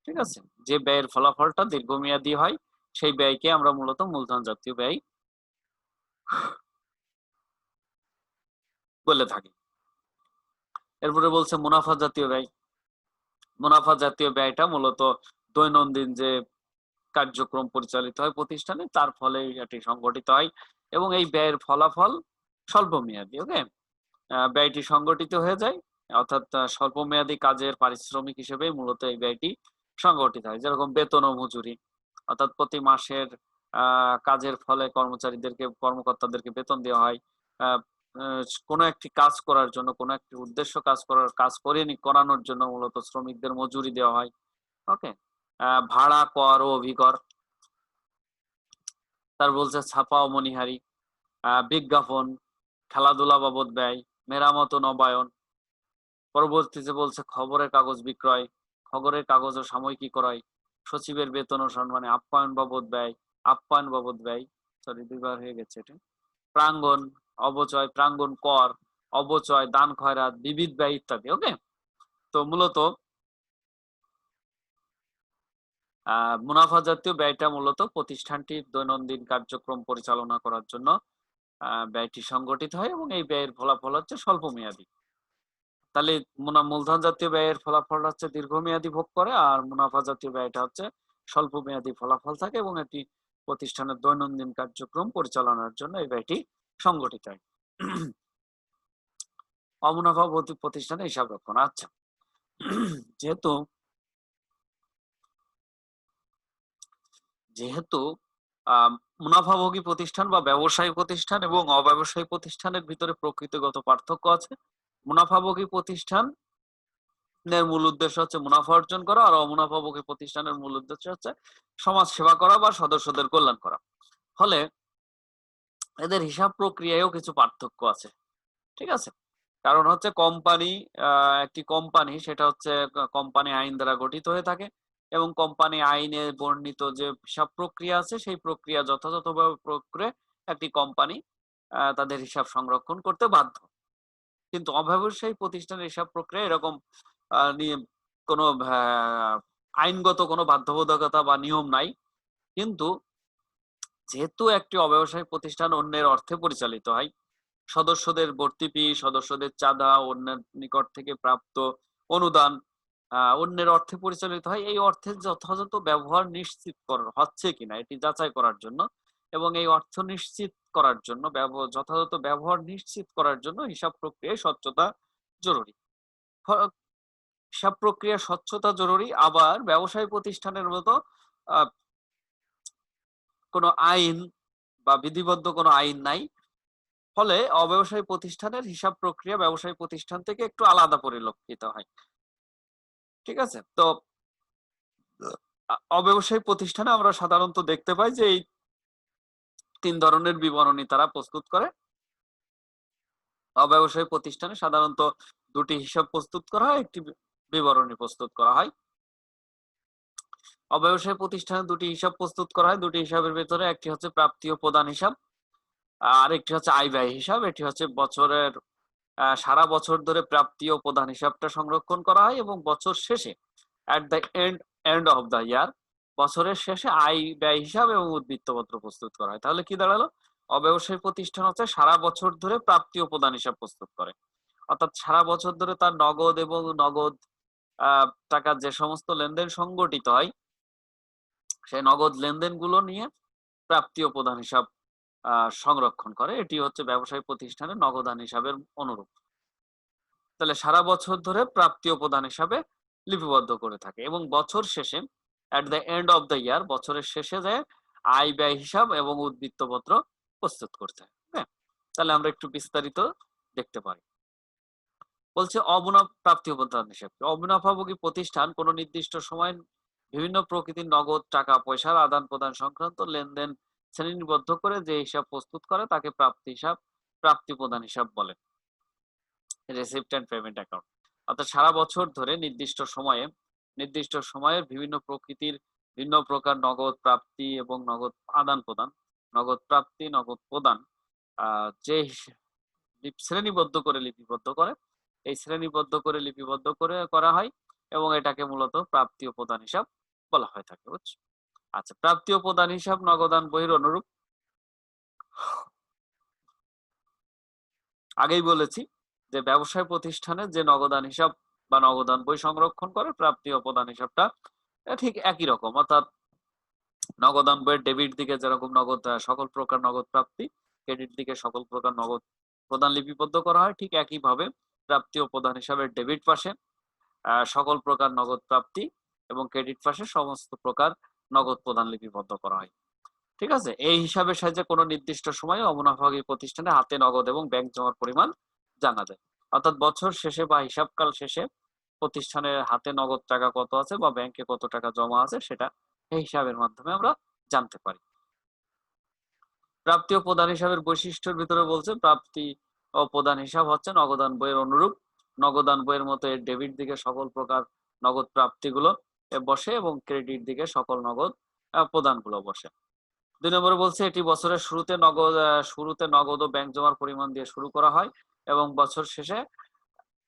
ঠিক আছে, যে ব্যয়ের ফলাফলটা দীর্ঘমেয়াদী হয় সেই ব্যয়কে আমরা মূলত মূলধন জাতীয় ব্যয় বলে থাকি। এরপরে বলছে মুনাফা জাতীয় ব্যয়। মুনাফা জাতীয় ব্যয়টা মূলত দৈনন্দিন যে কার্যক্রম পরিচালিত হয় প্রতিষ্ঠানে তার ফলে এটি সংগঠিত হয় এবং এই ব্যয়ের ফলাফল স্বল্পমেয়াদী। ওকে, ব্যয়টি সংগঠিত হয়ে যায়, অর্থাৎ স্বল্পমেয়াদী কাজের পারিশ্রমিক হিসেবে মূলত এই ব্যয়টি সংগঠিত হয়। যেরকম বেতন ও মজুরি, অর্থাৎ প্রতি মাসের কাজের ফলে কর্মকর্তাদেরকে বেতন দেওয়া হয়। কোনো একটি কাজ করার জন্য, কোনো একটি উদ্দেশ্য কাজ করানোর জন্য মূলত শ্রমিকদের মজুরি দেওয়া হয়। ওকে, ভাড়া, কর ও অভিকর। তার বলছে ছাপা ও মণিহারি, বিজ্ঞাপন, খেলাধুলা বাবদ ব্যয়, মেরামত ও নবায়ন। পরবর্তীতে বলছে খবরের কাগজ বিক্রয়, খবরের কাগজ ও সাময়িকী ক্রয়, সচিবের বেতন ও সম্মানে আপ্যায়ন বাবদ ব্যয়, সরি দুইবার হয়ে গেছে এটা। প্রাঙ্গণ, অবচয়, প্রাঙ্গণ কর, অবচয়, দান খয়রাত, বিবিধ ব্যয় ইত্যাদি। ওকে, তো মূলত মুনাফা জাতীয় ব্যয়টা মূলত প্রতিষ্ঠানটির দৈনন্দিন কার্যক্রম পরিচালনা করার জন্য ব্যয়টি সংগঠিত হয় এবং এই ব্যয়ের ফলাফল হচ্ছে স্বল্প মেয়াদী। তাহলে মূলধন জাতীয় ব্যয়ের ফলাফল হচ্ছে দীর্ঘমেয়াদী ভোগ করে, আর মুনাফা জাতীয় ব্যয়টা হচ্ছে স্বল্প মেয়াদী ফলাফল থাকে এবং এটি প্রতিষ্ঠানের দৈনন্দিন কার্যক্রম পরিচালনার জন্য এই ব্যয়টি সংগঠিত হয়। অমুনাফা প্রতিষ্ঠানে হিসাব রক্ষণ। আচ্ছা, যেহেতু যেহেতু মুনাফাভোগী প্রতিষ্ঠান বা ব্যবসায়ী প্রতিষ্ঠান এবং অব্যবসায়ী প্রতিষ্ঠানের ভিতরে প্রকৃতিগত পার্থক্য আছে। মুনাফাভোগী প্রতিষ্ঠানের মূল উদ্দেশ্য হচ্ছে মুনাফা অর্জন করা, আর অমুনাফাভোগী প্রতিষ্ঠানের মূল উদ্দেশ্য হচ্ছে সমাজ সেবা করা বা সদস্যদের কল্যাণ করা। ফলে এদের হিসাব প্রক্রিয়ায়ও কিছু পার্থক্য আছে। ঠিক আছে, কারণ হচ্ছে একটি কোম্পানি সেটা হচ্ছে কোম্পানি আইন দ্বারা গঠিত হয়ে থাকে এবং কোম্পানি আইনে বর্ণিত যে হিসাব প্রক্রিয়া আছে সেই প্রক্রিয়া যথাযথভাবে প্রয়োগ করে একটি কোম্পানি তাদের হিসাব সংরক্ষণ করতে বাধ্য। কিন্তু অব্যবসায়ী প্রতিষ্ঠানের হিসাব প্রক্রিয়া এরকম নিয়ে কোনো আইনগত কোনো বাধ্যবাধকতা বা নিয়ম নাই। কিন্তু যেহেতু একটি অব্যবসায়িক প্রতিষ্ঠান অন্যের অর্থে পরিচালিত হয়, সদস্যদের ভর্তি ফি, সদস্যদের চাঁদা, অন্যের নিকট থেকে প্রাপ্ত অনুদান অন্যের অর্থে পরিচালিত হয়, এই অর্থের যথাযথ ব্যবহার নিশ্চিত হচ্ছে কিনা এটি যাচাই করার জন্য এবং এই অর্থ নিশ্চিত করার জন্য যথাযথ ব্যবহার নিশ্চিত করার জন্য হিসাব প্রক্রিয়ায় স্বচ্ছতা জরুরি। হিসাব প্রক্রিয়া স্বচ্ছতা জরুরি, আবার ব্যবসায়ী প্রতিষ্ঠানের মতো কোনো আইন বা বিধিবদ্ধ কোনো আইন নাই। ফলে অব্যবসায়ী প্রতিষ্ঠানের হিসাব প্রক্রিয়া ব্যবসায়ী প্রতিষ্ঠান থেকে একটু আলাদা পরিলক্ষিত হয়। ঠিক আছে, তো অব্যবসায়ী প্রতিষ্ঠানে আমরা সাধারণত দেখতে পাই যে এই তিন ধরনের বিবরণী তারা প্রস্তুত করে। অব্যবসায়ী প্রতিষ্ঠানে সাধারণত দুটি হিসাব প্রস্তুত করা হয়, একটি বিবরণী প্রস্তুত করা হয়। অব্যবসায়ী প্রতিষ্ঠানে দুটি হিসাব প্রস্তুত করা হয়, দুটি হিসাবের ভেতরে একটি হচ্ছে প্রাপ্তি ও প্রদান হিসাব, আর একটি হচ্ছে আয় ব্যয় হিসাব। এটি হচ্ছে বছরের সারা বছর ধরে প্রাপ্তি ও প্রদান হিসাবটা সংরক্ষণ করা হয় এবং বছর শেষে at the end of the year বছরের শেষে আয় ব্যয় হিসাব এবং উদ্বৃত্তপত্র প্রস্তুত করা হয়। তাহলে কি দাঁড়ালো, অব্যবসায়ী প্রতিষ্ঠান হচ্ছে সারা বছর ধরে প্রাপ্তি ও প্রদান হিসাব প্রস্তুত করে, অর্থাৎ সারা বছর ধরে তার নগদ এবং নগদ টাকার যে সমস্ত লেনদেন সংগঠিত হয় সেই নগদ লেনদেন গুলো নিয়ে প্রাপ্তি ও প্রদান হিসাব সংরক্ষণ করে। এটি হচ্ছে ব্যবসায়ী প্রতিষ্ঠানের নগদান হিসাবের অনুরূপ। তাহলে সারা বছর ধরে প্রাপ্তি ও প্রদান হিসাবে লিপিবদ্ধ করে থাকে এবং বছর শেষে at the end of the year, বছরের শেষে যে আয় ব্যয় হিসাব এবং উদ্বৃত্তপত্র প্রস্তুত করতে। হ্যাঁ, তাহলে আমরা একটু বিস্তারিত দেখতে পারি। বলছে অমুনাফা প্রাপ্তি ও প্রদান হিসাব। অমুনাফাভোগী প্রতিষ্ঠান কোনো নির্দিষ্ট সময় বিভিন্ন প্রকৃতির নগদ টাকা পয়সার আদান প্রদান সংক্রান্ত লেনদেন শ্রেণীবদ্ধ করে যে হিসাব প্রস্তুত করে তাকে প্রাপ্তি হিসাব, প্রাপ্তি প্রদান হিসাব বলে। রিসিপ্ট এন্ড পেমেন্ট অ্যাকাউন্ট, অর্থাৎ সারা বছর ধরে নির্দিষ্ট সময়ের বিভিন্ন প্রকৃতির ভিন্ন প্রকার নগদ প্রাপ্তি এবং নগদ আদান প্রদান, নগদ প্রাপ্তি, নগদ প্রদান যে শ্রেণীবদ্ধ করে লিপিবদ্ধ করে, এই শ্রেণীবদ্ধ করে লিপিবদ্ধ করে করা হয় এবং এটাকে মূলত প্রাপ্তি ও প্রদান হিসাব বলা হয়ে থাকে। বুঝছো? আচ্ছা, প্রাপ্তি ও প্রদান হিসাব নগদান বহির অনুরূপ। আগেই বলেছি যে ব্যবসায় প্রতিষ্ঠানে যে নগদান হিসাব বা নগদান বই সংরক্ষণ করে, প্রাপ্তি ও প্রদান হিসাবটা ঠিক একই রকম। অর্থাৎ নগদান বইয়ের ডেবিট দিকে যেরকম নগদ সকল প্রকার নগদ প্রাপ্তি, ক্রেডিট দিকে সকল প্রকার নগদ প্রদান লিপিবদ্ধ করা হয়, ঠিক একইভাবে প্রাপ্তি ও প্রদান হিসাবের ডেবিট পাশে সকল প্রকার নগদ প্রাপ্তি এবং ক্রেডিট পাশে সমস্ত প্রকার নগদ প্রদান লিপিবদ্ধ করা হয়। ঠিক আছে, এই হিসাবের সাহায্যে কোনো নির্দিষ্ট সময়ে অমুনাফাভোগী প্রতিষ্ঠানে হাতে নগদ এবং ব্যাংক জমার পরিমাণ জানা যায়। অর্থাৎ বছর শেষে বা হিসাবকাল শেষে প্রতিষ্ঠানের হাতে নগদ টাকা কত আছে বা ব্যাংকে কত টাকা জমা আছে সেটা এই হিসাবের মাধ্যমে আমরা জানতে পারি। প্রাপ্তি ও প্রদান হিসাবের বৈশিষ্ট্যের ভিতরে বলছে প্রাপ্তি ও প্রদান হিসাব হচ্ছে নগদান বইয়ের অনুরূপ। নগদান বইয়ের মতো এর ডেবিট দিকে সকল প্রকার নগদ প্রাপ্তিগুলো বসে এবং ক্রেডিট দিকে সকল নগদ প্রদানগুলো বসে। 2 নম্বরে বলছে এটি বছরের শুরুতে নগদ ও ব্যাংক জমার পরিমাণ দিয়ে শুরু করা হয় এবং বছর শেষে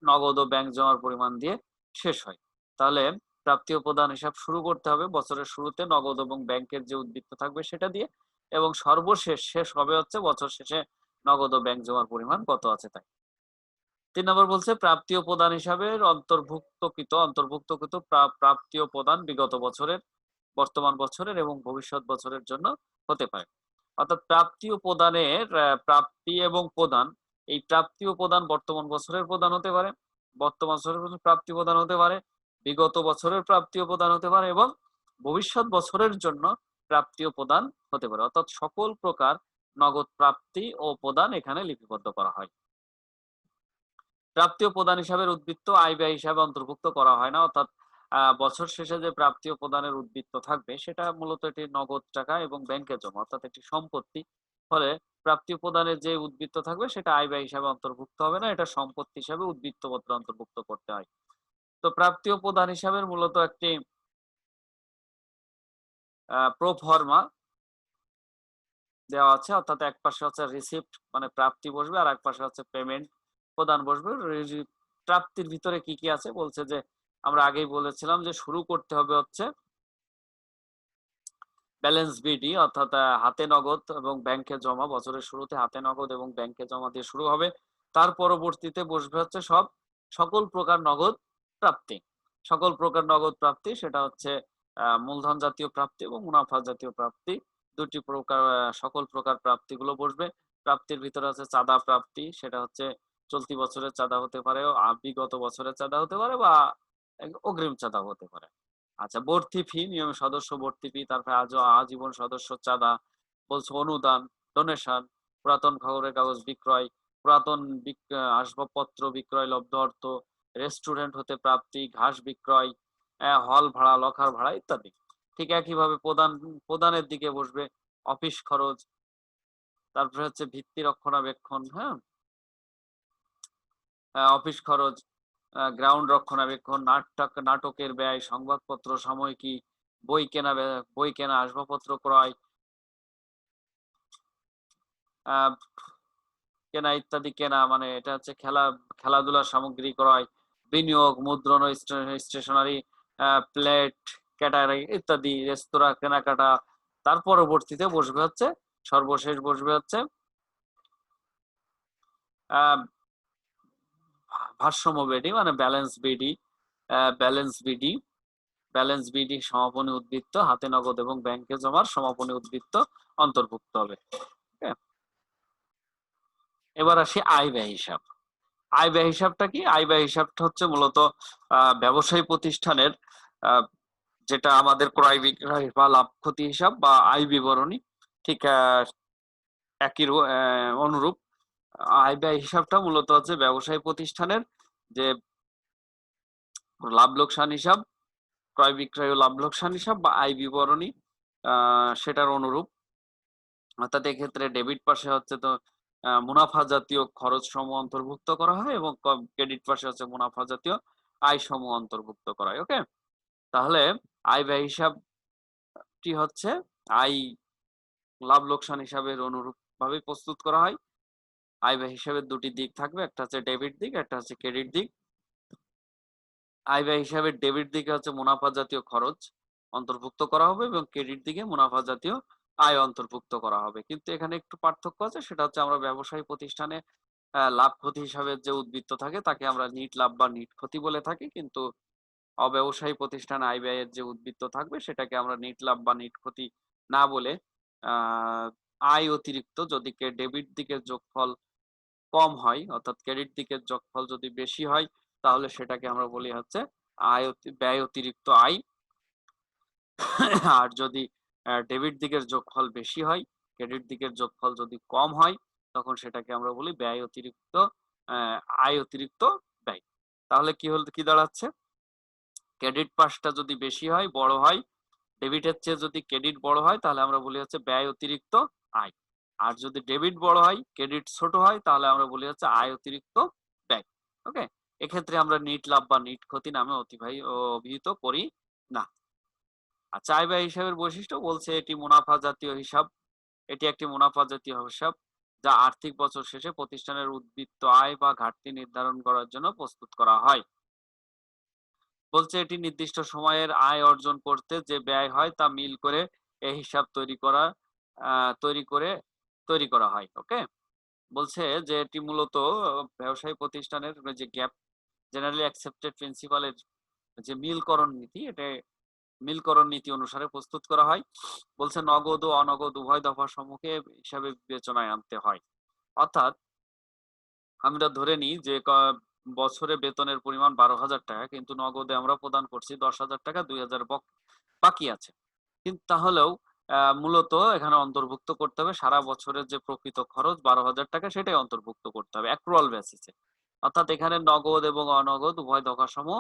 নগদ ও ব্যাংক জমার পরিমাণ দিয়ে শেষ হয়। তাহলে প্রাপ্তি ও প্রদান হিসাব শুরু করতে হবে বছরের শুরুতে নগদ এবং ব্যাংকের যে উদ্বৃত্ত থাকবে সেটা দিয়ে, এবং সর্বশেষ শেষ হবে হচ্ছে বছর শেষে নগদ ও ব্যাংক জমার পরিমাণ কত আছে তাই। 3 নম্বর বলছে প্রাপ্তি ও প্রদান হিসাবের অন্তর্ভুক্তকৃত প্রাপ্তি ও প্রদান বিগত বছরের, বর্তমান বছরের এবং ভবিষ্যৎ বছরের জন্য হতে পারে। অর্থাৎ প্রাপ্তি ও প্রদানের প্রাপ্তি এবং প্রদান, এই প্রাপ্তি ও প্রদান বর্তমান বছরের প্রদান হতে পারে, বর্তমান বছরের প্রাপ্তি প্রদান হতে পারে, বিগত বছরের প্রাপ্তি ও প্রদান হতে পারে এবং ভবিষ্যৎ বছরের জন্য প্রাপ্তি ও প্রদান হতে পারে। অর্থাৎ সকল প্রকার নগদ প্রাপ্তি ও প্রদান এখানে লিপিবদ্ধ করা হয়। প্রাপ্তি ও প্রদান হিসাবের উদ্বৃত্ত আয় ব্যয় হিসাবে অন্তর্ভুক্ত করা হয় না। অর্থাৎ বছর শেষে যে প্রাপ্তি ও প্রদানের উদ্বৃত্ত থাকবে সেটা মূলত এটি নগদ টাকা এবং ব্যাংকে জমা, অর্থাৎ একটি সম্পত্তি। ফলে প্রাপ্তি ও প্রদানের যে উদ্বৃত্ত থাকবে সেটা আয় ব্যয় হিসাবে অন্তর্ভুক্ত হবে না, এটা সম্পত্তি হিসাবে উদ্বৃত্তপত্র অন্তর্ভুক্ত করতে হয়। তো প্রাপ্তি ও প্রদান হিসাবের মূলত একটি প্রোফর্মা দেওয়া আছে, অর্থাৎ এক পাশে হচ্ছে রিসিপ্ট মানে প্রাপ্তি বসবে আর এক পাশে হচ্ছে পেমেন্ট প্রদান বসবে। প্রাপ্তির ভিতরে কি কি আছে বলছে যে আমরা আগেই বলেছিলাম যে শুরু করতে হবে হচ্ছে ব্যালেন্স বিডি, অর্থাৎ হাতে নগদ এবং ব্যাংকে জমা, বছরের শুরুতে হাতে নগদ এবং ব্যাংকে জমা দিয়ে শুরু হবে। তার পরবর্তীতে বসবে হচ্ছে সকল প্রকার নগদ প্রাপ্তি। সকল প্রকার নগদ প্রাপ্তি সেটা হচ্ছে মূলধন জাতীয় প্রাপ্তি এবং মুনাফা জাতীয় প্রাপ্তি, দুটি প্রকার সকল প্রকার প্রাপ্তিগুলো বসবে। প্রাপ্তির ভিতরে আছে চাঁদা প্রাপ্তি, সেটা হচ্ছে চলতি বছরের চাঁদা হতে পারে, বিগত বছরের চাঁদা হতে পারে বা অগ্রিম চাঁদা হতে পারে। আচ্ছা, ভর্তি ফি, নিয়মিত সদস্য ভর্তি ফি, তারপরে আজীবন সদস্য চাঁদা, বলছে অনুদান, ডোনেশন, পুরাতন খবরের কাগজ বিক্রয়, পুরাতন আসবাবপত্র বিক্রয় লব্ধ অর্থ, রেস্টুরেন্ট হতে প্রাপ্তি, ঘাস বিক্রয়, হল ভাড়া, লকার ভাড়া ইত্যাদি। ঠিক একইভাবে প্রদানের দিকে বসবে অফিস খরচ, তারপরে হচ্ছে ভিত্তি রক্ষণাবেক্ষণ, হ্যাঁ, অফিস খরচ, গ্রাউন্ড রক্ষণাবেক্ষণ, নাটকের ব্যয়, সংবাদপত্র, সাময়িকী, বই কেনা, আসবাবপত্র ক্রয় কেনা ইত্যাদি কেনা, মানে এটা হচ্ছে খেলাধুলার সামগ্রী ক্রয়, বিনিয়োগ, মুদ্রণ, স্টেশনারি, প্লেট, ক্যাটারিং ইত্যাদি, রেস্তোরাঁ কেনাকাটা। তার পরবর্তীতে বসবে হচ্ছে সর্বশেষ বসবে হচ্ছে ভারসাম্য বিডি মানে ব্যালেন্স বিডি সমাপনী উদ্বৃত্ত, হাতে নগদ এবং ব্যাংকে জমার সমাপনী উদ্বৃত্ত অন্তর্ভুক্ত হবে। এবার আসি আয় ব্যয় হিসাব। আয় ব্যয় হিসাবটা কি? আয় ব্যয় হিসাবটা হচ্ছে মূলত ব্যবসায়ী প্রতিষ্ঠানের যেটা আমাদের ক্রয় বিক্রয় বা লাভ ক্ষতি হিসাব বা আয় বিবরণী, ঠিক একই অনুরূপ। আয় ব্যয় হিসাবটা মূলত হচ্ছে ব্যবসায়ী প্রতিষ্ঠানের যে লাভ লোকসান হিসাব, ক্রয় বিক্রয় ও লাভ লোকসান হিসাব বা আয় বিবরণী, সেটার অনুরূপ। অর্থাৎ এক্ষেত্রে ডেবিট পাশে হচ্ছে তো মুনাফা জাতীয় খরচ সমূহ অন্তর্ভুক্ত করা হয় এবং ক্রেডিট পাশে হচ্ছে মুনাফা জাতীয় আয় সমূহ অন্তর্ভুক্ত করা হয়। ওকে, তাহলে আয় ব্যয় হিসাবটি হচ্ছে আয় লাভ লোকসান হিসাবের অনুরূপ ভাবে প্রস্তুত করা হয়। আয় ব্যয় হিসাবের দুটি দিক থাকবে, একটা হচ্ছে ডেবিট দিক, একটা হচ্ছে ক্রেডিট দিক। আয় ব্যয় হিসাবের ডেবিট দিকে হচ্ছে মুনাফা জাতীয় খরচ অন্তর্ভুক্ত করা হবে এবং ক্রেডিট দিকে মুনাফা জাতীয় আয় অন্তর্ভুক্ত করা হবে। কিন্তু এখানে একটু পার্থক্য আছে, সেটা হচ্ছে আমরা ব্যবসায়ী প্রতিষ্ঠানে লাভ ক্ষতি হিসাবে যে উদ্বৃত্ত থাকে তাকে আমরা নিট লাভ বা নিট ক্ষতি বলে থাকি, কিন্তু অব্যবসায়ী প্রতিষ্ঠানে আয় ব্যয়ের যে উদ্বৃত্ত থাকবে সেটাকে আমরা নিট লাভ বা নিট ক্ষতি না বলে আয় অতিরিক্ত যদি ডেবিট দিকের যোগফল কম হয়, অর্থাৎ ক্রেডিট দিকের যোগফল যদি বেশি হয়, তাহলে সেটাকে আমরা বলি হচ্ছে ব্যয় অতিরিক্ত আয়। আর যদি ডেবিট দিকের যোগফল বেশি হয়, ক্রেডিট দিকের যোগফল যদি কম হয়, তখন সেটাকে আমরা বলি ব্যয় অতিরিক্ত আয় অতিরিক্ত ব্যয়। তাহলে কি দাঁড়াচ্ছে, ক্রেডিট পাশটা যদি বেশি হয়, বড় হয়, ডেবিটের চেয়ে যদি ক্রেডিট বড় হয়, তাহলে আমরা বলি হচ্ছে ব্যয় অতিরিক্ত আয়। আর যদি ডেবিট বড় হয়, ক্রেডিট ছোট হয়, তাহলে আমরা বলি হচ্ছে আয় অতিরিক্ত ব্যয়। ওকে, এক্ষেত্রে আমরা নিট লাভ বা নিট ক্ষতি নামে অভিহিত করি না। আচ্ছা, আয় ব্যয় হিসাবের বৈশিষ্ট্য বলছে এটি মুনাফা জাতীয় হিসাব। এটি একটি মুনাফা জাতীয় হিসাব যা আর্থিক বছর শেষে প্রতিষ্ঠানের উদ্বৃত্ত আয় বা ঘাটতি নির্ধারণ করার জন্য প্রস্তুত করা হয়। বলছে এটি নির্দিষ্ট সময়ের আয় অর্জন করতে যে ব্যয় হয় তা মিল করে এই হিসাব তৈরি করা হয়। ওকে, বলছে যে এটি মূলত ব্যবসায়ী প্রতিষ্ঠানের যে গ্যাপ জেনারেলি অ্যাকসেপ্টেড প্রিন্সিপালের যে মিলকরণ নীতি অনুসারে প্রস্তুত করা হয়। বলছে নগদ ও অনগদ উভয় দফা সমূহকে হিসাবে বিবেচনায় আনতে হয়। অর্থাৎ আমরা ধরে নিই যে বছরে বেতনের পরিমাণ 12,000 টাকা, কিন্তু নগদে আমরা প্রদান করছি 10,000 টাকা, 2,000 বাকি আছে। কিন্তু তাহলেও মূলত এখানে অন্তর্ভুক্ত করতে হবে সারা বছরের যে প্রকৃত খরচ 12,000 টাকা, সেটাই অন্তর্ভুক্ত করতে হবে অ্যাক্রুয়াল বেসিসে। অর্থাৎ এখানে নগদ এবং অনগদ উভয় দফা সমূহ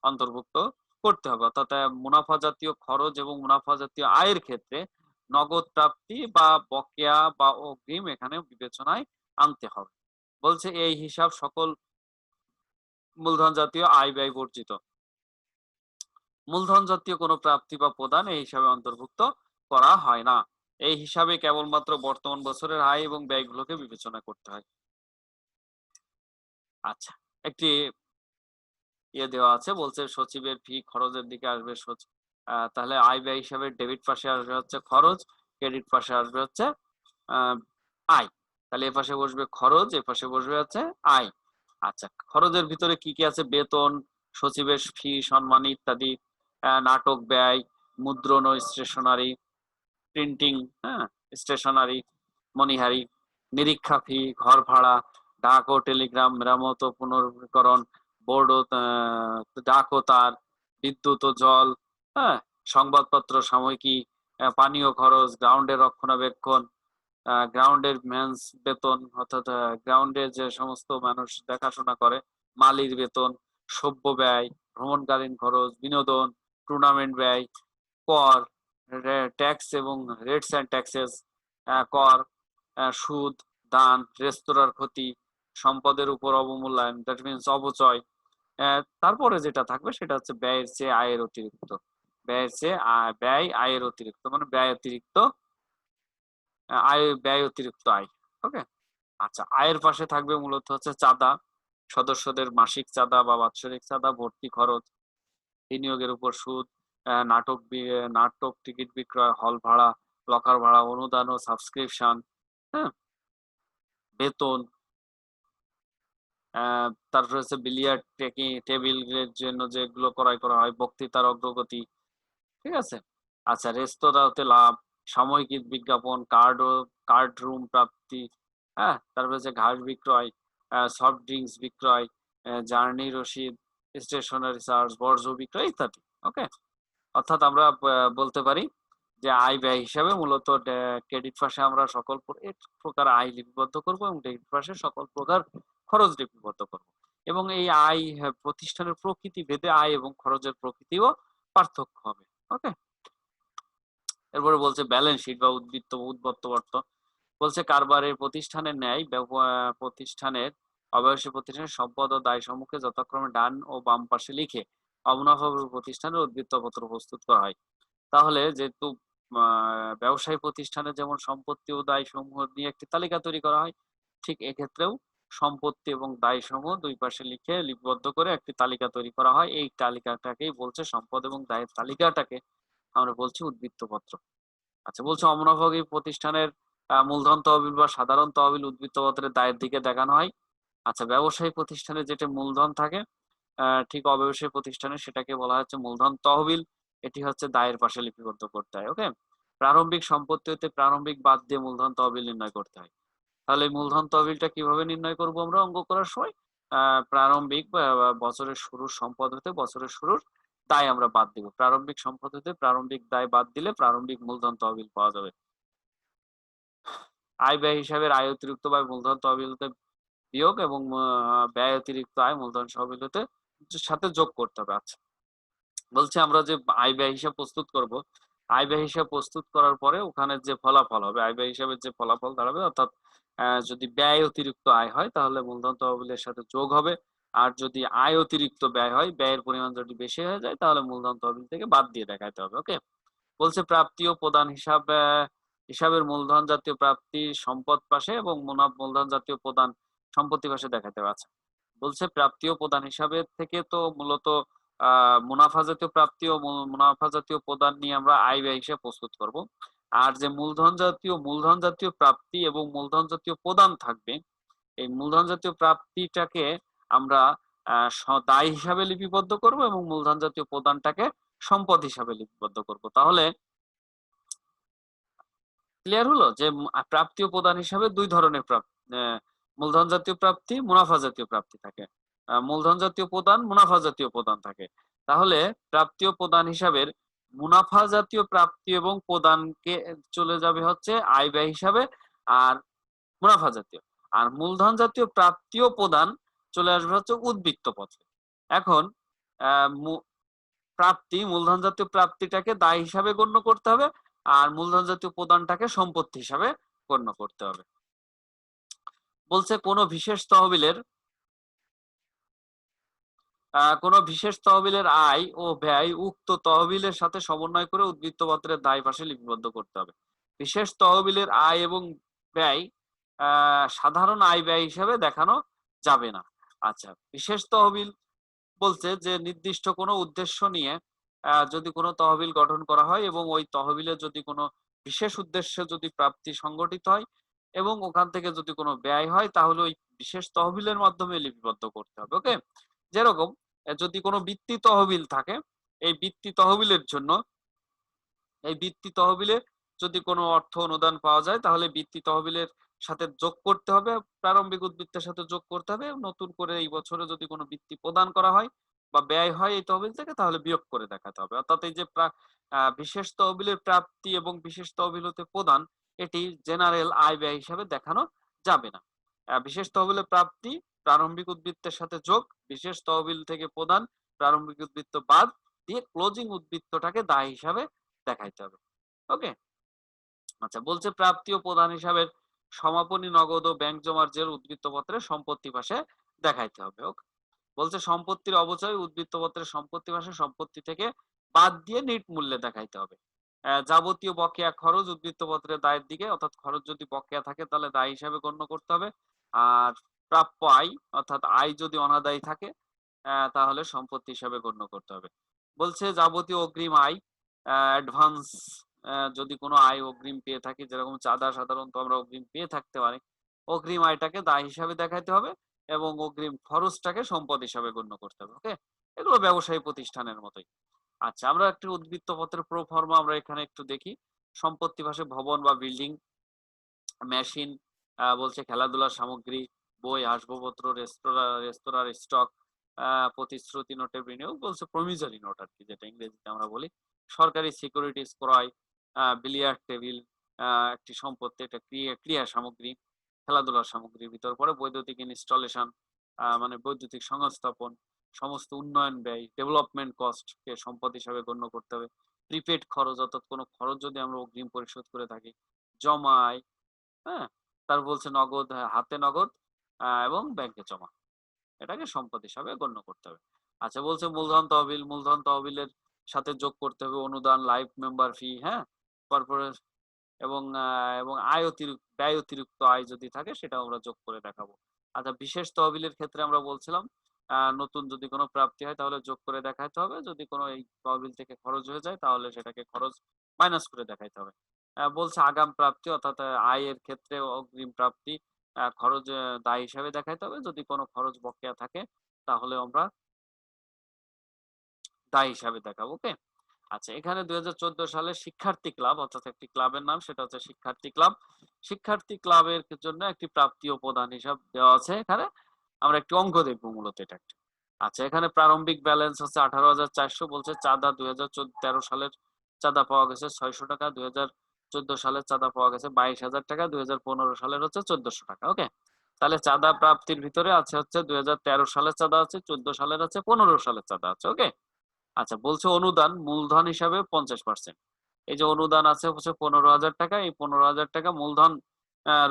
অন্তর্ভুক্ত করতে হবে। অর্থাৎ মুনাফা জাতীয় খরচ এবং মুনাফা জাতীয় আয়ের ক্ষেত্রে নগদ প্রাপ্তি বা বকেয়া বা অগ্রিম এখানে বিবেচনায় আনতে হবে। বলছে এই হিসাব সকল মূলধন জাতীয় আয় ব্যয় বর্জিত। মূলধন জাতীয় কোনো প্রাপ্তি বা প্রদান এই হিসাবে অন্তর্ভুক্ত করা হয় না। এই হিসাবে কেবলমাত্র বর্তমান বছরের আয় এবং ব্যয়গুলোকে বিবেচনা করতে হয়। আচ্ছা, একটি দেওয়া আছে, বলছে সচিবের ফি খরচের দিকে আসবে তাহলে আয় ব্যয় হিসাবে ডেবিট পাশে আসবে হচ্ছে খরচ, ক্রেডিট পাশে আসবে হচ্ছে আয়। তাহলে এ পাশে বসবে খরচ, এ পাশে বসবে হচ্ছে আয়। আচ্ছা, খরচের ভিতরে কি কি আছে, বেতন, সচিবের ফি, সম্মান ইত্যাদি, নাটক ব্যয়, মুদ্রণ ও স্টেশনারি, প্রিন্টিং, হ্যাঁ, স্টেশনারি, মনিহারি, নিরীক্ষা ফি, ঘর ভাড়া, ডাক ও টেলিগ্রাম, মেরামত ও পুনর্বীকরণ, বোর্ড ও ডাক ও তার, বিদ্যুৎ ও জল, হ্যাঁ, সংবাদপত্র, সাময়িকী, পানীয় খরচ, গ্রাউন্ডের রক্ষণাবেক্ষণ, গ্রাউন্ডের ম্যানস বেতন, অর্থাৎ গ্রাউন্ডের যে সমস্ত মানুষ দেখাশোনা করে, মালির বেতন, সভ্য ব্যয়, ভ্রমণকালীন খরচ, বিনোদন, টুর্নামেন্ট ব্যয়, কর, ট্যাক্স এবং রেটস অ্যান্ড ট্যাক্সেস, কর, সুদ, দান, রেস্তোরাঁর ক্ষতি, সম্পদের উপর অবমূল্যায়ন, দ্যাট মিনস অপচয়। তারপরে যেটা থাকবে সেটা হচ্ছে ব্যয়ের চেয়ে আয়ের অতিরিক্ত। ব্যয় আয়ের অতিরিক্ত, মানে ব্যয় অতিরিক্ত আয়। ওকে, আচ্ছা, আয়ের পাশে থাকবে মূলত হচ্ছে চাঁদা, সদস্যদের মাসিক চাঁদা বা বাৎসরিক চাঁদা, ভর্তি খরচ, বিনিয়োগের উপর সুদ, নাটক টিকিট বিক্রয়, হল ভাড়া, লকার ভাড়া, অনুদান ও সাবস্ক্রিপশন, হ্যাঁ, বেতন, তারপর হচ্ছে বিলিয়ার্ড টেবিলের জন্য যেগুলো ক্রয় করা হয়, বক্তৃতার অগ্রগতি, ঠিক আছে। আচ্ছা, রেস্তোরাঁতে লাভ, সাময়িক বিজ্ঞাপন, কার্ড রুম প্রাপ্তি, হ্যাঁ, তারপরে হচ্ছে ঘাস বিক্রয়, সফট ড্রিঙ্কস বিক্রয়, জার্নি রসিদ, স্টেশনারি চার্জ, বর্জ্য বিক্রয় ইত্যাদি। ওকে, অর্থাৎ আমরা বলতে পারি যে আয় ব্যয় হিসাবে মূলত ক্রেডিট পাশে আমরা সকল প্রকার আয় লিপিবদ্ধ করব এবং ডেবিট পাশে সকল প্রকার খরচ লিপিবদ্ধ করব এবং এই আয় প্রতিষ্ঠানের প্রকৃতি ভেদে আয় এবং খরচের প্রকৃতিও পার্থক্য হবে। ওকে, এরপরে বলছে ব্যালেন্স শিট বা উদ্বৃত্ত অর্থ। বলছে কারবারের প্রতিষ্ঠানের ন্যায় প্রতিষ্ঠানের অব্যবসায়ী প্রতিষ্ঠানের সম্পদ ও দায় সম্মুখে যথাক্রমে ডান ও বাম পাশে লিখে অমুনাফা প্রতিষ্ঠানের উদ্বৃত্তপত্র প্রস্তুত করা হয়। তাহলে যেহেতু ব্যবসায়ী প্রতিষ্ঠানে যেমন সম্পত্তি ও দায় সমূহ নিয়ে একটি তালিকা তৈরি করা হয়, ঠিক এক্ষেত্রেও সম্পত্তি এবং দায় সমূহ দুই পাশে লিখে লিপিবদ্ধ করে একটি তালিকা তৈরি করা হয়। এই তালিকাটাকেই বলছে সম্পদ এবং দায়ের তালিকাটাকে আমরা বলছি উদ্বৃত্তপত্র। আচ্ছা, বলছে অমুনাফাভোগী প্রতিষ্ঠানের মূলধন তহবিল বা সাধারণ তহবিল উদ্বৃত্তপত্রের দায়ের দিকে দেখানো হয়। আচ্ছা, ব্যবসায়ী প্রতিষ্ঠানে যেটা মূলধন থাকে ঠিক অব্যবসায়ী প্রতিষ্ঠানে সেটাকে বলা হচ্ছে মূলধন তহবিল। এটি হচ্ছে দায়ের পাশে লিপিবদ্ধ করতে হয়। ওকে, প্রারম্ভিক সম্পত্তি হতে প্রারম্ভিক বাদ দিয়ে মূলধন তহবিল নির্ণয় করতে হয়। তাহলে এই মূলধন তহবিলটা কিভাবে নির্ণয় করব আমরা অঙ্ক করার সময়? প্রারম্ভিক বছরের শুরুর সম্পদ হতে বছরের শুরুর দায় আমরা বাদ দিব। প্রারম্ভিক সম্পদ হতে প্রারম্ভিক দায় বাদ দিলে প্রারম্ভিক মূলধন তহবিল পাওয়া যাবে। আয় ব্যয় হিসাবের আয় অতিরিক্ত ব্যয় মূলধন তহবিল হতে বিয়োগ এবং ব্যয় অতিরিক্ত আয় মূলধন তহবিল হতে সাথে যোগ করতে হবে। আচ্ছা, বলছে আমরা যে আয় ব্যয় হিসাব প্রস্তুত করব, আয় ব্যয় হিসাব প্রস্তুত করার পরে ওখানে যে ফলাফল হবে আয় ব্যয় হিসাবের যে ফলাফল দাঁড়াবে, অর্থাৎ যদি ব্যয় অতিরিক্ত আয় হয় তাহলে মূলধন তহবিলের সাথে যোগ হবে, আর যদি আয় অতিরিক্ত ব্যয় হয়, ব্যয়ের পরিমাণ যদি বেশি হয়ে যায় তাহলে মূলধন তহবিল থেকে বাদ দিয়ে দেখাতে হবে। ওকে, বলছে প্রাপ্তি ও প্রদান হিসাবের মূলধন জাতীয় প্রাপ্তি সম্পদ পাশে এবং মূলধন জাতীয় প্রদান সম্পত্তি পাশে দেখাতে হবে। আচ্ছা, বলছে প্রাপ্তি ও প্রদান হিসাবের থেকে তো মূলত মুনাফা জাতীয় প্রাপ্তি ও মুনাফা জাতীয় প্রদান নিয়ে আমরা আয় ব্যয় হিসাব প্রস্তুত করব। আর যে মূলধন জাতীয় প্রাপ্তি এবং মূলধন জাতীয় প্রদান থাকবে, এই মূলধন জাতীয় প্রাপ্তিটাকে আমরা দায় হিসাবে লিপিবদ্ধ করব এবং মূলধন জাতীয় প্রদানটাকে সম্পদ হিসাবে লিপিবদ্ধ করব। তাহলে ক্লিয়ার হলো যে প্রাপ্তি ও প্রদান হিসাবে দুই ধরনের মূলধন জাতীয় প্রাপ্তি, মুনাফা জাতীয় প্রাপ্তি থাকে। মূলধন জাতীয় প্রদান, মুনাফা জাতীয় প্রদান থাকে। তাহলে প্রাপ্তি ও প্রদান হিসাবের মুনাফা জাতীয় প্রাপ্তি এবং প্রদানকে চলে যাবে হচ্ছে আয় ব্যয় হিসাবে আর মুনাফা জাতীয়, আর মূলধন জাতীয় প্রাপ্তি ও প্রদান চলে আসবে হচ্ছে উদ্বৃত্ত পথে। এখন প্রাপ্তি মূলধন জাতীয় প্রাপ্তিটাকে দায় হিসাবে গণ্য করতে হবে আর মূলধন জাতীয় প্রদানটাকে সম্পত্তি হিসাবে গণ্য করতে হবে। বলছে কোন বিশেষ তহবিলের আয় ও ব্যয় উক্ত তহবিলের সাথে সমন্বয় করে উদ্বৃত্তপত্রের দায় পাশে লিপিবদ্ধ করতে হবে। বিশেষ তহবিলের আয় এবং ব্যয় সাধারণ আয় ব্যয় হিসাবে দেখানো যাবে না। আচ্ছা, বিশেষ তহবিল বলছে যে নির্দিষ্ট কোনো উদ্দেশ্য নিয়ে যদি কোনো তহবিল গঠন করা হয় এবং ওই তহবিলে যদি কোনো বিশেষ উদ্দেশ্যে যদি প্রাপ্তি সংগঠিত হয় এবং ওখান থেকে যদি কোনো ব্যয় হয় তাহলে ওই বিশেষ তহবিলের মাধ্যমে লিপিবদ্ধ করতে হবে। ওকে, যেরকম যদি কোনো বৃত্তি তহবিল থাকে, এই বৃত্তি তহবিলে যদি কোনো অর্থ অনুদান পাওয়া যায় তাহলে বৃত্তি তহবিলের সাথে যোগ করতে হবে, প্রারম্ভিক উদ্বৃত্তের সাথে যোগ করতে হবে। নতুন করে এই বছরে যদি কোনো বৃত্তি প্রদান করা হয় বা ব্যয় হয় এই তহবিল থেকে তাহলে বিয়োগ করে দেখাতে হবে। অর্থাৎ এই যে বিশেষ তহবিলের প্রাপ্তি এবং বিশেষ তহবিল হতে প্রদান, এটি জেনারেল আয় ব্যয় হিসাবে দেখানো যাবে না। বিশেষ তহবিলের প্রাপ্তি প্রারম্ভিক উদ্বৃত্তের সাথে যোগ, বিশেষ তহবিল থেকে প্রদান প্রারম্ভিক উদ্বৃত্ত বাদ দিয়ে ক্লোজিং উদ্বৃত্তটাকে দায় হিসাবে দেখাইতে হবে। ওকে, আচ্ছা, বলছে প্রাপ্তি ও প্রদান হিসাবের সমাপনী নগদ ও ব্যাংক জমার জের উদ্বৃত্তপত্রে সম্পত্তি পাশে দেখাইতে হবে। ওকে, বলছে সম্পত্তির অবচয় উদ্বৃত্তপত্রের সম্পত্তি পাশে সম্পত্তি থেকে বাদ দিয়ে নিট মূল্যে দেখাইতে হবে। যাবতীয় বকেয়া খরচ উদ্বৃত্তপত্রের দায়ের দিকে, অর্থাৎ খরচ যদি বকেয়া থাকে তাহলে দায় হিসাবে গণ্য করতে হবে। আর প্রাপ্য আয় অর্থাৎ আয় যদি অনাদায়ী থাকে তাহলে সম্পত্তি হিসাবে গণ্য করতে হবে। বলছে যাবতীয় অগ্রিম আয় অ্যাডভান্স, যদি কোনো আয় অগ্রিম পেয়ে থাকি, যেরকম চাঁদা সাধারণত আমরা অগ্রিম পেয়ে থাকতে পারি, অগ্রিম আয়টাকে দায় হিসাবে দেখাইতে হবে এবং অগ্রিম খরচটাকে সম্পদ হিসাবে গণ্য করতে হবে। ওকে, এগুলো ব্যবসায়ী প্রতিষ্ঠানের মতোই। আচ্ছা, আমরা একটি উদ্বৃত্ত পত্রের প্রো ফর্মা আমরা এখানে একটু দেখি। সম্পত্তি পাশে ভবন বা বিল্ডিং, মেশিন, বলছে খেলাধুলার সামগ্রী, বই, আসবাবপত্র, রেস্তোরাঁর স্টক, প্রতিশ্রুতি নোটের বিনিয়োগ, বলছে প্রমিজরি নোট আর কি, যেটা ইংরেজিতে আমরা বলি। সরকারি সিকিউরিটিজ ক্রয়, বিলিয়ার্ড টেবিল, একটি সম্পত্তি, এটা ক্রিয়া সামগ্রী, খেলাধুলার সামগ্রীর ভিতর পড়ে। বৈদ্যুতিক ইনস্টলেশন, মানে বৈদ্যুতিক সংস্থাপন, সমস্ত উন্নয়ন ব্যয়, ডেভেলপমেন্ট কস্ট কে সম্পদ হিসাবে গণ্য করতে হবে। প্রিপেড খরচ, অর্থাৎ কোনো খরচ যদি আমরা অগ্রিম পরিশোধ করে থাকি। জমায়, হ্যাঁ? তারপর বলছে নগদ, হাতে নগদ এবং ব্যাংকে জমা। এটাকে সম্পদ হিসাবে গণ্য করতে হবে। আচ্ছা, বলছে মূলধন তহবিল। মূলধন তহবিলের সাথে যোগ করতে হবে অনুদান, লাইফ মেম্বার ফি, হ্যাঁ? কর্পোরেট এবং ব্যয় অতিরিক্ত আয় যদি থাকে সেটাও আমরা যোগ করে দেখাবো। আচ্ছা, বিশেষ তহবিলের ক্ষেত্রে আমরা বলছিলাম নতুন যদি কোনো প্রাপ্তি হয় তাহলে যোগ করে দেখাইতে হবে। যদি কোনো এই তহবিল থেকে খরচ হয়ে যায় তাহলে সেটাকে খরচ মাইনাস করে দেখাইতে হবে। বলছে আগাম প্রাপ্তি, অর্থাৎ আয়ের ক্ষেত্রে অগ্রিম প্রাপ্তি খরচ দায় হিসাবে দেখাইতে হবে। যদি কোনো খরচ বকেয়া থাকে তাহলে আমরা দায় হিসাবে দেখাবো। ওকে? আচ্ছা, এখানে 2014 সালে শিক্ষার্থী ক্লাব, অর্থাৎ একটি ক্লাবের নাম, সেটা হচ্ছে শিক্ষার্থী ক্লাব। শিক্ষার্থী ক্লাবের জন্য একটি প্রাপ্তি ও প্রদান হিসাব দেওয়া আছে। এখানে আমরা একটি অঙ্ক দেখবো, মূলত এটা একটি। আচ্ছা, এখানে প্রারম্ভিক ব্যালেন্স হচ্ছে 18,400। বলছে চাঁদা 2013 সালের চাঁদা পাওয়া গেছে 600 টাকা, 2014 সালের চাঁদা পাওয়া গেছে 22,000 টাকা, 2015 সালের হচ্ছে 1,400 টাকা। ওকে? তাহলে চাঁদা প্রাপ্তির ভিতরে আছে হচ্ছে 2013 সালের চাঁদা আছে, 14 সালের আছে, 15 সালের চাঁদা আছে। ওকে? আচ্ছা, বলছে অনুদান মূলধন হিসাবে 50%। এই যে অনুদান আছে হচ্ছে 15,000 টাকা, এই 15,000 টাকা মূলধন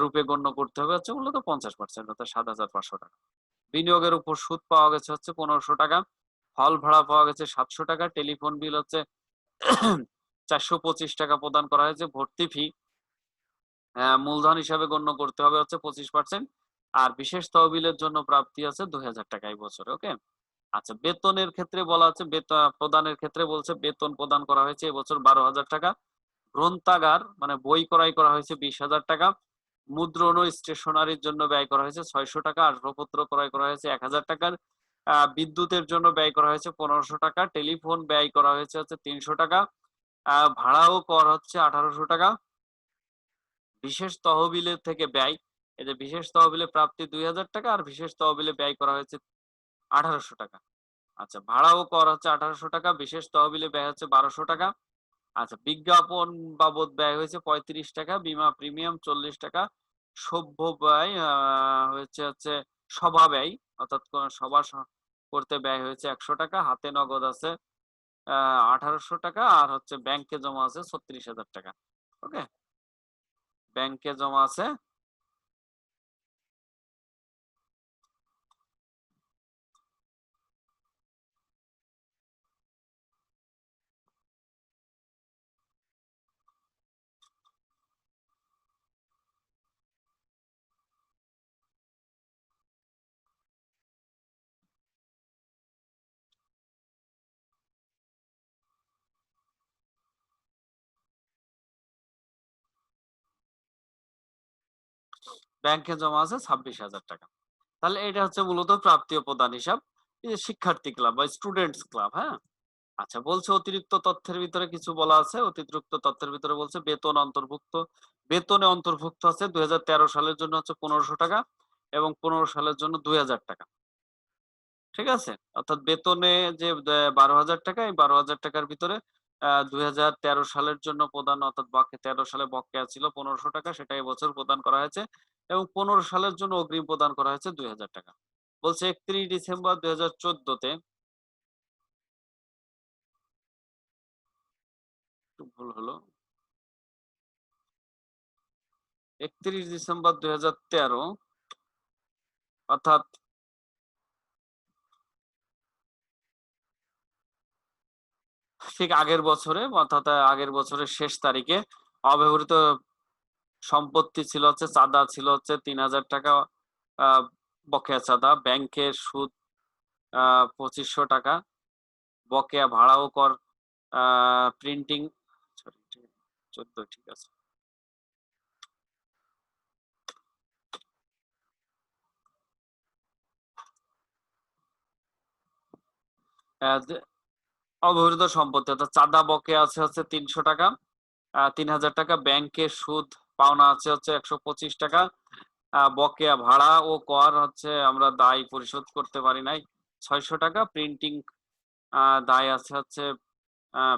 রূপে গণ্য করতে হবে হচ্ছে মূলত 50%, অর্থাৎ 7,500 টাকা। বিনিয়োগের উপর সুদ পাওয়া গেছে হচ্ছে 1500 টাকা। হল ভাড়া পাওয়া গেছে 700 টাকা। টেলিফোন বিল হচ্ছে 425 টাকা প্রদান করা হয়েছে। ভর্তি ফি মূলধন হিসাবে গণ্য করতে হবে হচ্ছে 25%। আর বিশেষ তহবিলের জন্য প্রাপ্তি আছে 2,000 টাকা এই বছরে। ওকে? আচ্ছা, বেতনের ক্ষেত্রে বলা আছে, বেতন প্রদানের ক্ষেত্রে বলছে বেতন প্রদান করা হয়েছে এবছর 12,000 টাকা। গ্রন্থাগার মানে বই ক্রয় করা হয়েছে 20,000 টাকা। মুদ্রণ ও স্টেশনারির জন্য ব্যয় করা হয়েছে 600 টাকা। আসবাবপত্র ক্রয় করা হয়েছে 1,000 টাকার। বিদ্যুতের জন্য ব্যয় করা হয়েছে 1500 টাকা। টেলিফোন ব্যয় করা হয়েছে হচ্ছে 300 টাকা। ভাড়া ও কর হচ্ছে 1800 টাকা। বিশেষ তহবিলের থেকে ব্যয়, এই যে বিশেষ তহবিলে প্রাপ্তি 2,000 টাকা আর বিশেষ তহবিলে ব্যয় করা হয়েছে 1800 টাকা। আচ্ছা, ভাড়া ও কর হচ্ছে 1800 টাকা, বিশেষ তহবিলে ব্যয় হচ্ছে 1200 টাকা। আচ্ছা, বিজ্ঞাপন বাবদ ব্যয় হয়েছে 35 টাকা, বীমা প্রিমিয়াম 40 টাকা, সভ্য ব্যয় হচ্ছে সভা ব্যয়, অর্থাৎ কোন সভা করতে ব্যয় হয়েছে 100 টাকা। হাতে নগদ আছে 1800 টাকা, আর হচ্ছে ব্যাংকে জমা আছে 36,000 টাকা। ওকে? ব্যাংকে জমা আছে ব্যাংকে জমা আছে 26,000 টাকা। তাহলে এটা হচ্ছে মূলত প্রাপ্তি ও প্রদান হিসাব। এই যে শিক্ষার্থী ক্লাব বা স্টুডেন্টস ক্লাব, হ্যাঁ? আচ্ছা, বলছে অতিরিক্ত তথ্যের ভিতরে কিছু বলা আছে। অতিরিক্ত তথ্যের ভিতরে বলছে বেতন অন্তর্ভুক্ত। বেতনে অন্তর্ভুক্ত আছে 2013 সালের জন্য হচ্ছে 1500 টাকা এবং 15 সালের জন্য 2,000 টাকা। ঠিক আছে? অর্থাৎ বেতনে যে 12,000 টাকা, এই 12,000 টাকার ভিতরে 2013 সালের জন্য প্রদান, অর্থাৎ 13 সালে বকেয়া ছিল 1500 টাকা, সেটা এবছর প্রদান করা হয়েছে এবং 15 সালের জন্য অগ্রিম প্রদান করা হয়েছে 2,000 টাকা। বলছে 31 ডিসেম্বর 2014 তে, একটু ভুল হলো, 31 ডিসেম্বর 2013, অর্থাৎ ঠিক আগের বছরে, অর্থাৎ আগের বছরের শেষ তারিখে অব্যবহৃত সম্পত্তি ছিল হচ্ছে, চাঁদা ছিল হচ্ছে 3,000 টাকা, বকেয়া চাঁদা, ব্যাংকের সুদ 2,500 টাকা, বকেয়া ভাড়া ও কর, প্রিন্টিং, সরি 14, ঠিক আছে। অব্যবহৃত সম্পত্তি, অর্থাৎ চাঁদা বকেয়া আছে হচ্ছে 300 টাকা, 3,000 টাকা। ব্যাংকের সুদ পাওনা আছে হচ্ছে 125 টাকা। বকেয়া ভাড়া ও কর হচ্ছে আমরা দায় পরিশোধ করতে পারি নাই 600 টাকা। প্রিন্টিং দায় আছে হচ্ছে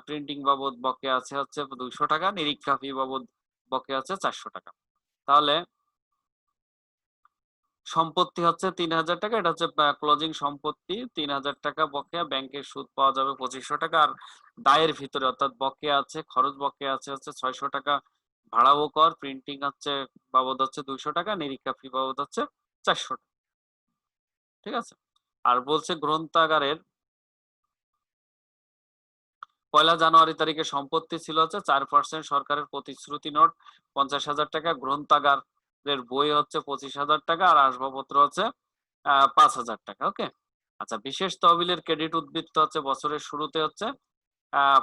প্রিন্টিং বাবদ বকেয়া আছে হচ্ছে 200 টাকা, নিরীক্ষা ফি বাবদ বকেয়া আছে 400 টাকা। তাহলে সম্পত্তি হচ্ছে 3000 টাকা, এটা হচ্ছে ক্লোজিং সম্পত্তি 3000 টাকা বকেয়া, ব্যাংকের সুদ পাওয়া যাবে 2500 টাকা। আর দায়ের ভিতরে অর্থাৎ বকেয়া আছে, খরচ বকেয়া আছে হচ্ছে 600 টাকা, ভাড়া ও কর প্রিন্টিং হচ্ছে বাবদ হচ্ছে 200 টাকা, নিরীক্ষা ফি বাবদ হচ্ছে 400 টাকা। ঠিক আছে। আর বলছে গ্রন্থাগারের 1 জানুয়ারি তারিখে সম্পত্তি ছিল হচ্ছে 4% সরকারের প্রতিশ্রুতি নোট 50,000 টাকা, গ্রন্থাগারের বই হচ্ছে 25,000 টাকা, আর আসবাবপত্র হচ্ছে 5,000 টাকা। ওকে। আচ্ছা, বিশেষ তহবিলের ক্রেডিট উদ্বৃত্ত হচ্ছে বছরের শুরুতে হচ্ছে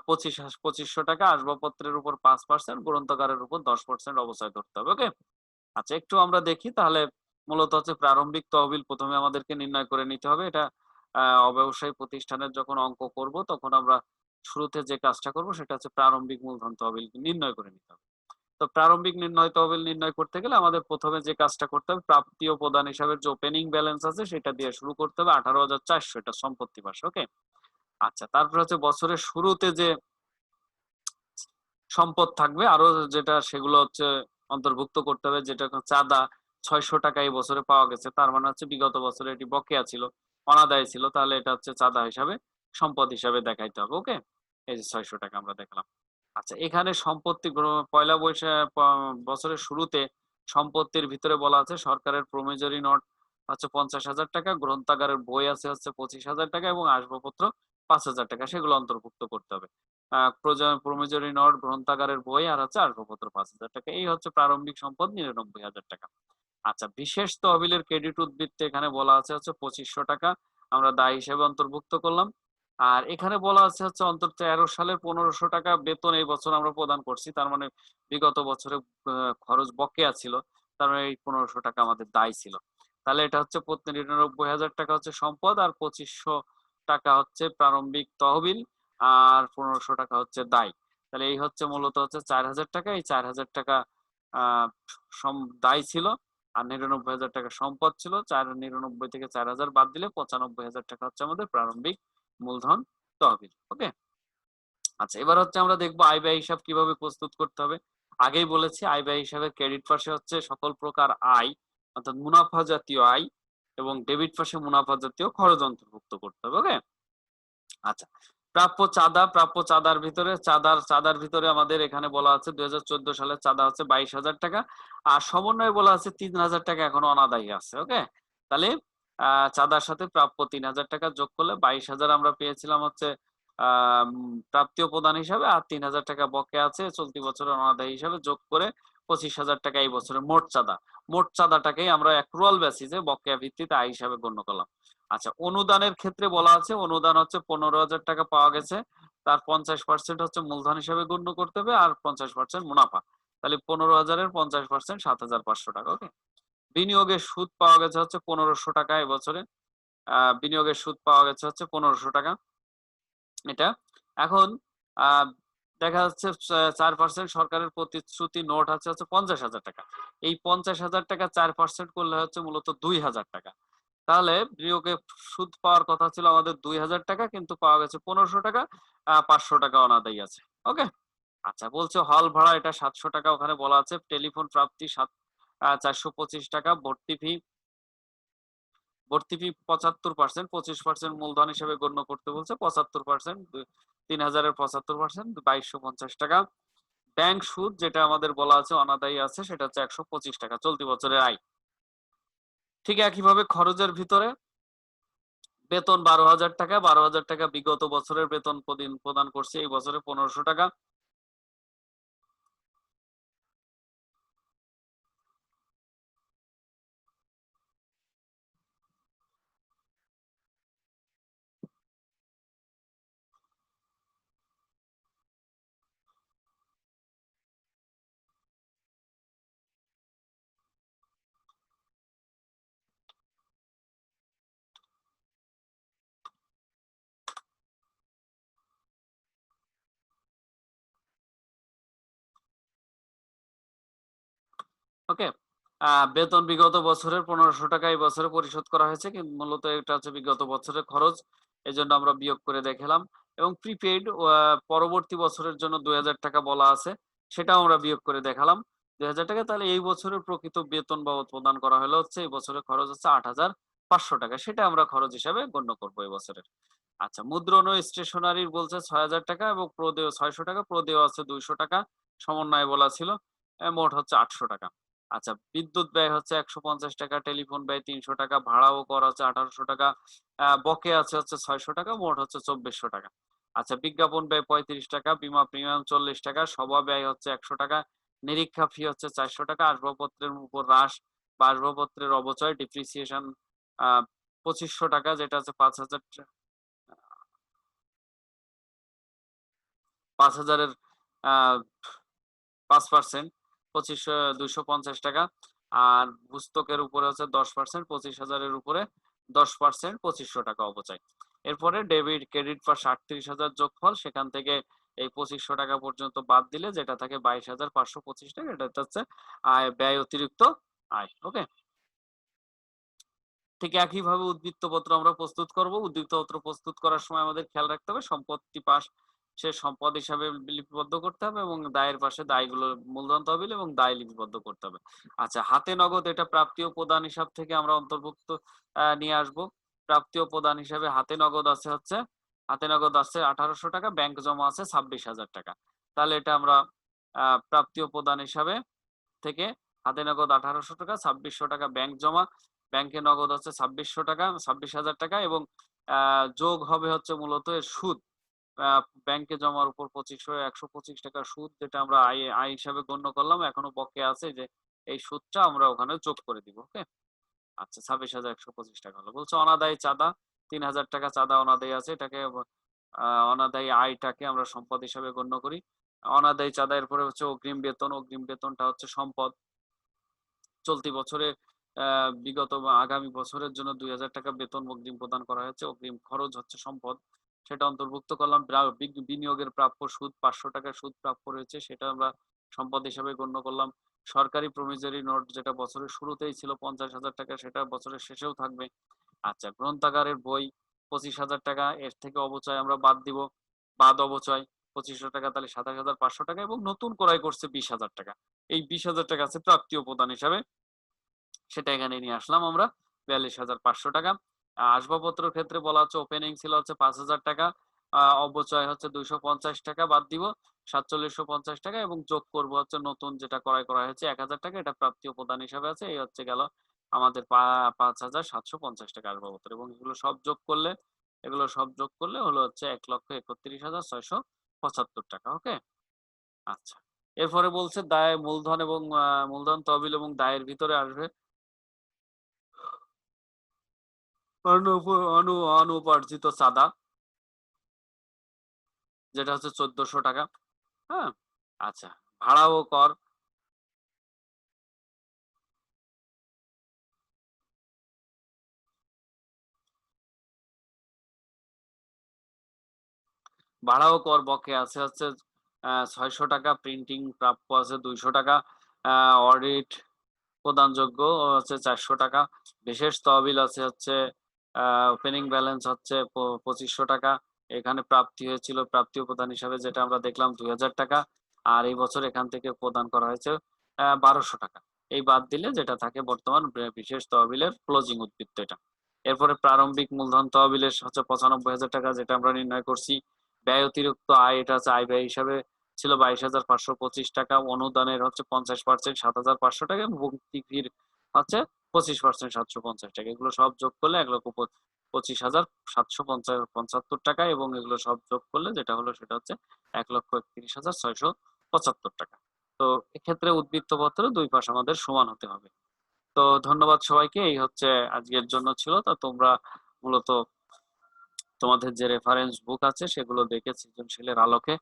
2500 টাকা, আসবাবপত্রের উপর 5%, গ্রন্থাগারের উপর 10% অবচয় ধরতে হবে। ওকে। আচ্ছা, একটু আমরা দেখি তাহলে। মূলত হচ্ছে প্রারম্ভিক তহবিল প্রথমে আমাদেরকে নির্ণয় করে নিতে হবে। এটা অব্যবসায়ী প্রতিষ্ঠানের যখন অঙ্ক করব তখন আমরা শুরুতে যে কাজটা করব সেটা হচ্ছে প্রারম্ভিক মূলধন তহবিল নির্ণয় করে নিতে হবে। তো প্রারম্ভিক তহবিল নির্ণয় করতে গেলে আমাদের প্রথমে যে কাজটা করতে হবে, প্রাপ্তি ও প্রদান হিসাবে যে ওপেনিং ব্যালেন্স আছে সেটা দিয়ে শুরু করতে হবে, 18,400, এটা সম্পত্তি পাশে। ওকে। আচ্ছা, তারপর হচ্ছে বছরের শুরুতে যে সম্পদ থাকবে আরো যেটা, সেগুলো হচ্ছে অন্তর্ভুক্ত করতে হবে। যেটা চাঁদা 600 টাকা এই বছরে পাওয়া গেছে, তার মানে হচ্ছে বিগত বছরে এটি বকেয়া ছিল, অনাদায় ছিল, তাহলে এটা হচ্ছে চাঁদা হিসাবে, সম্পদ হিসাবে দেখাইতে হবে। ওকে। এই যে 600 টাকা আমরা দেখলাম। আচ্ছা, এখানে সম্পত্তি পয়লা বৈশাখ বছরের শুরুতে সম্পত্তির ভিতরে বলা আছে সরকারের প্রমিজরি নোট হচ্ছে 50,000 টাকা, গ্রন্থাগারের বই আছে হচ্ছে 25,000 টাকা, এবং আসবাবপত্র 5,000 টাকা, সেগুলো অন্তর্ভুক্ত করতে হবে। প্রমিজরি নোট, গ্রন্থাগারের বই, আর হচ্ছে আসবাবপত্র 5,000 টাকা। এই হচ্ছে প্রারম্ভিক সম্পদ 99,000 টাকা। আচ্ছা, বিশেষ তহবিলের ক্রেডিট উদ্বৃত্ত এখানে বলা আছে হচ্ছে 2500 টাকা, আমরা দায় হিসেবে অন্তর্ভুক্ত করলাম। আর এখানে বলা আছে হচ্ছে অন্তত 13 সালের 1500 টাকা বেতন এই বছর আমরা প্রদান করছি, তার মানে বিগত বছরে খরচ বকেয়া ছিল, তার মানে এই 1500 টাকা আমাদের দায় ছিল। তাহলে এটা হচ্ছে 99,000 টাকা হচ্ছে সম্পদ, আর 2500 টাকা হচ্ছে প্রারম্ভিক তহবিল, আর 1500 টাকা হচ্ছে দায়। তাহলে এই হচ্ছে মূলত হচ্ছে 4,000 টাকা। এই 4,000 টাকা আহ দায় ছিল, আর 99,000 টাকা সম্পদ ছিল। 99 থেকে 4,000 বাদ দিলে 95,000 টাকা হচ্ছে আমাদের প্রারম্ভিক মূলধন তহবিল। ওকে। আচ্ছা, এবার হচ্ছে আমরা দেখবো আয় ব্যয় হিসাব কিভাবে প্রস্তুত করতে হবে। আগেই বলেছি আয় ব্যয় হিসাবের ক্রেডিট পাশে হচ্ছে সকল প্রকার আয়, অর্থাৎ মুনাফা জাতীয় আয়, এবং ডেবিট পাশে মুনাফা জাতীয় খরচ অন্তর্ভুক্ত করতে হবে। ওকে। আচ্ছা, প্রাপ্য চাঁদার ভিতরে চাঁদার ভিতরে আমাদের এখানে বলা আছে 2014 সালের চাঁদা হচ্ছে 22,000 টাকা, আর সমন্বয়ে বলা আছে 3,000 টাকা এখনো অনাদায়ী আছে। ওকে। তাহলে চাঁদার সাথে প্রাপ্য 3,000 টাকা যোগ করলে 22,000 আমরা পেয়েছিলাম হচ্ছে প্রাপ্তি ও প্রদান হিসাবে, আর 3,000 টাকা বকেয়া আছে চলতি বছরের অনাদায়ী হিসাবে, যোগ করে 25,000 টাকা এই বছরের মোট চাঁদা। মোট চাঁদাটাকেই আমরা অ্যাক্রুয়াল বেসিসে বকেয়া ভিত্তিতে আয় হিসাবে গণ্য করলাম। আচ্ছা, অনুদানের ক্ষেত্রে বলা আছে অনুদান হচ্ছে 15,000 টাকা পাওয়া গেছে, তার 50% হচ্ছে মূলধন হিসেবে গণ্য করতে হবে, আর 50% মুনাফা। তাহলে 15,000-এর 50% 7,500 টাকা। ওকে। বিনিয়োগের সুদ পাওয়া গেছে হচ্ছে 1,500 টাকা এবছরে। বিনিয়োগের সুদ পাওয়া গেছে হচ্ছে 1,500 টাকা। এটা এখন আহ দেখা যাচ্ছে 4% সরকারের প্রতিশ্রুতি নোট আছে হচ্ছে 50,000 টাকা। এই 50,000 টাকা 4% করলে হচ্ছে মূলত 2,000 টাকা। তাহলে বিনিয়োগে সুদ পাওয়ার কথা ছিল আমাদের 2,000 টাকা, কিন্তু পাওয়া গেছে 1,500 টাকা, 500 টাকা অনাদায়ী আছে। ওকে। আচ্ছা, বলছে হল ভাড়া এটা 700 টাকা ওখানে বলা আছে, টেলিফোন প্রাপ্তি 425 টাকা, ভর্তি ফি 75%, 25% মূলধন হিসেবে গণ্য করতে বলছে, 75%, 3,000-এর 75%, 2,250 টাকা। ব্যাংক সুদ যেটা আমাদের বলা আছে অনাদায়ী আছে, সেটা হচ্ছে 125 টাকা চলতি বছরের আয়। ঠিক একইভাবে খরচের ভিতরে বেতন 12,000 টাকা, 12,000 টাকা বিগত বছরের বেতন প্রদান করছে, এই বছরে 1,500 টাকা। ওকে। বেতন বিগত বছরের 1,500 টাকা এই বছরে পরিশোধ করা হয়েছে, কিন্তু মূলত এটা হচ্ছে বিগত বছরের খরচ, এই জন্য আমরা বিয়োগ করে দেখালাম। এবং প্রিপেইড পরবর্তী বছরের জন্য 2000 টাকা বলা আছে, সেটাও আমরা বিয়োগ করে দেখালাম 2000 টাকা। তাহলে এই বছরের প্রকৃত বেতন বাবদ প্রদান করা হলো হচ্ছে এই বছরের খরচ হচ্ছে 8500 টাকা, সেটা আমরা খরচ হিসাবে গণ্য করবো এই বছরের। আচ্ছা, মুদ্রণ ও স্টেশনারির বলছে 6000 টাকা এবং প্রদেয় 600 টাকা, প্রদেয় আছে 200 টাকা, সমন্বয় বলা ছিল, মোট হচ্ছে 800 টাকা। আচ্ছা, বিদ্যুৎ ব্যয় হচ্ছে 150 টাকা, টেলিফোন ব্যয় 300 টাকা, ভাড়া ও কর হচ্ছে 1800 টাকা, বকেয়া আছে হচ্ছে 600 টাকা, মোট হচ্ছে 2400 টাকা। আচ্ছা, বিজ্ঞাপন ব্যয় 35 টাকা, বীমা প্রিমিয়াম 40 টাকা, সভা ব্যয় হচ্ছে 100 টাকা, নিরীক্ষা ফি হচ্ছে 400 টাকা, আসবাবপত্রের উপর হ্রাস বা আসবাবপত্রের অবচয় ডিপ্রিসিয়েশন 2500 টাকা, যেটা হচ্ছে 5000 এর 5% 250 টাকা। আর পুস্তকের উপরে হচ্ছে 10%, 25,000 এর উপরে 10% 2500 টাকা অপচয়। এরপরে ডেবিট ক্রেডিট পাস 38,000 যোগফল, সেখান থেকে এই 2500 টাকা পর্যন্ত বাদ দিলে যেটা থাকে 22,525 টাকা, এটা হচ্ছে আয় ব্যয় অতিরিক্ত আয়। ওকে, ঠিক একইভাবে উদ্বৃত্তপত্র আমরা প্রস্তুত করব। উদ্বৃত্তপত্র প্রস্তুত করার সময় আমাদের খেয়াল রাখতে হবে সম্পত্তি পাশ সে সম্পদ হিসাবে লিপিবদ্ধ করতে হবে এবং দায়ের পাশে দায়গুলো মূলধন তহবিল এবং দায় লিপিবদ্ধ করতে হবে। আচ্ছা, হাতে নগদ এটা প্রাপ্তি ও প্রদান হিসাব থেকে আমরা অন্তর্ভুক্ত নিয়ে আসব। প্রাপ্তি ও প্রদান হিসাবে হাতে নগদ আছে 1800 টাকা, ব্যাংক জমা আছে 26,000 টাকা। তাহলে এটা আমরা প্রাপ্তি ও প্রদান হিসাবে থেকে হাতে নগদ 1800 টাকা, 2600 টাকা ব্যাংক জমা, ব্যাংকে নগদ হচ্ছে 2600 টাকা, 26,000 টাকা এবং যোগ হবে হচ্ছে মূলত এর সুদ। ব্যাংকে জমার উপর 125 টাকা সুদ, যেটা আমরা আয় হিসাবে গণ্য করলাম, এখনো বকেয়া আছে, যে এই সুদটা আমরা ওখানে যোগ করে দিব। ওকে, আচ্ছা, 26,125 টাকা হলো। বলছে অনাদায়ী চাঁদা 3000 টাকা চাঁদা অনাদায়ী আছে, এটাকে অনাদায়ী আয়টাকে আমরা সম্পদ হিসাবে গণ্য করি। অনাদায়ী চাঁদা, এরপরে হচ্ছে অগ্রিম বেতন, অগ্রিম বেতনটা হচ্ছে সম্পদ। চলতি বছরে বিগত বা আগামী বছরের জন্য 2000 টাকা বেতন অগ্রিম প্রদান করা হয়েছে, অগ্রিম খরচ হচ্ছে সম্পদ, সেটা অন্তর্ভুক্ত করলাম। বিনিয়োগের প্রাপ্য সুদ 500 টাকা সুদ প্রাপ্য রয়েছে, সেটা আমরা সম্পদ হিসাবে গণ্য করলাম। সরকারি প্রমিজরি নোট, যেটা বছরের শুরুতেই ছিল 50,000 টাকা, সেটা বছরের শেষেও থাকবে। আচ্ছা, গ্রন্থাগারের বই 25,000 টাকা, এর থেকে অবচয় আমরা বাদ দিব, বাদ অবচয় 2500 টাকা, তাহলে 27,500 টাকা, এবং নতুন ক্রয় করছে 20,000 টাকা। এই 20,000 টাকা আছে প্রাপ্তি ও প্রদান হিসাবে, সেটা এখানে নিয়ে আসলাম আমরা 42,500 টাকা। আসবাবপত্রের ক্ষেত্রে বলা হচ্ছে ওপেনিং ছিল হচ্ছে 5,000 টাকা, অবচয় হচ্ছে 250 টাকা, বাদ দিব 4750 টাকা এবং যোগ করব হচ্ছে নতুন যেটা ক্রয় করা হয়েছে 1,000 টাকা, এটা প্রাপ্তি ও প্রদান হিসাবে আছে। এই হচ্ছে গেল আমাদের 5,750 টাকা আসবাবপত্র, এবং এগুলো সব যোগ করলে হলো হচ্ছে 1,31,675 টাকা। ওকে, আচ্ছা, এরপরে বলছে দায় মূলধন এবং মূলধন তহবিল এবং দায়ের ভিতরে আসবে অনুপার্জিত চাঁদা, যেটা হচ্ছে 1400 টাকা। হ্যাঁ, আচ্ছা, ভাড়া ও কর, ভাড়া ও কর বকেয়া আছে হচ্ছে 600 টাকা, প্রিন্টিং প্রাপ্য আছে 200 টাকা, অডিট প্রদানযোগ্য হচ্ছে 400 টাকা, বিশেষ তহবিল আছে হচ্ছে ওপেনিং ব্যালেন্স হচ্ছে 2500 টাকা, এখানে প্রাপ্তি হয়েছিল প্রাপ্তি ও প্রদান হিসাবে, যেটা আমরা দেখলাম 2000 টাকা, আর এই বছর এখান থেকে প্রদান করা হয়েছে 1200 টাকা। এই বাদ দিলে যেটা থাকে বর্তমান বিশেষ তহবিলের ক্লোজিং উদ্বৃত্ত এটা। এরপরে প্রারম্ভিক মূলধন তহবিলের হচ্ছে 95,000 টাকা, যেটা আমরা নির্ণয় করছি। ব্যয় অতিরিক্ত আয়, এটা হচ্ছে আয় ব্যয় হিসাবে ছিল 22,525 টাকা, অনুদানের হচ্ছে 50% 7,500 টাকা এবং ভর্তি ফির হচ্ছে 25% 750 টাকা। এগুলো সব যোগ করলে 1,25,775 টাকা, এবং এগুলো সব যোগ করলে যেটা হলো সেটা হচ্ছে 1,31,675 টাকা। তো এক্ষেত্রে উদ্বৃত্ত পত্র দুই পাশ আমাদের সমান হতে হবে। তো ধন্যবাদ সবাইকে, এই হচ্ছে আজকের জন্য ছিল। তা তোমরা মূলত তোমাদের যে রেফারেন্স বুক আছে সেগুলো দেখে সৃজনশীলের আলোকে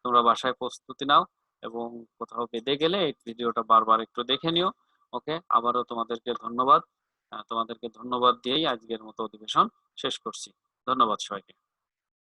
তোমরা বাসায় প্রস্তুতি নাও, এবং কোথাও বেঁধে গেলে এই ভিডিওটা বারবার একটু দেখে নিও। ওকে, আবারও তোমাদেরকে ধন্যবাদ। তোমাদেরকে ধন্যবাদ দিয়েই আজকের মতো অধিবেশন শেষ করছি। ধন্যবাদ সবাইকে।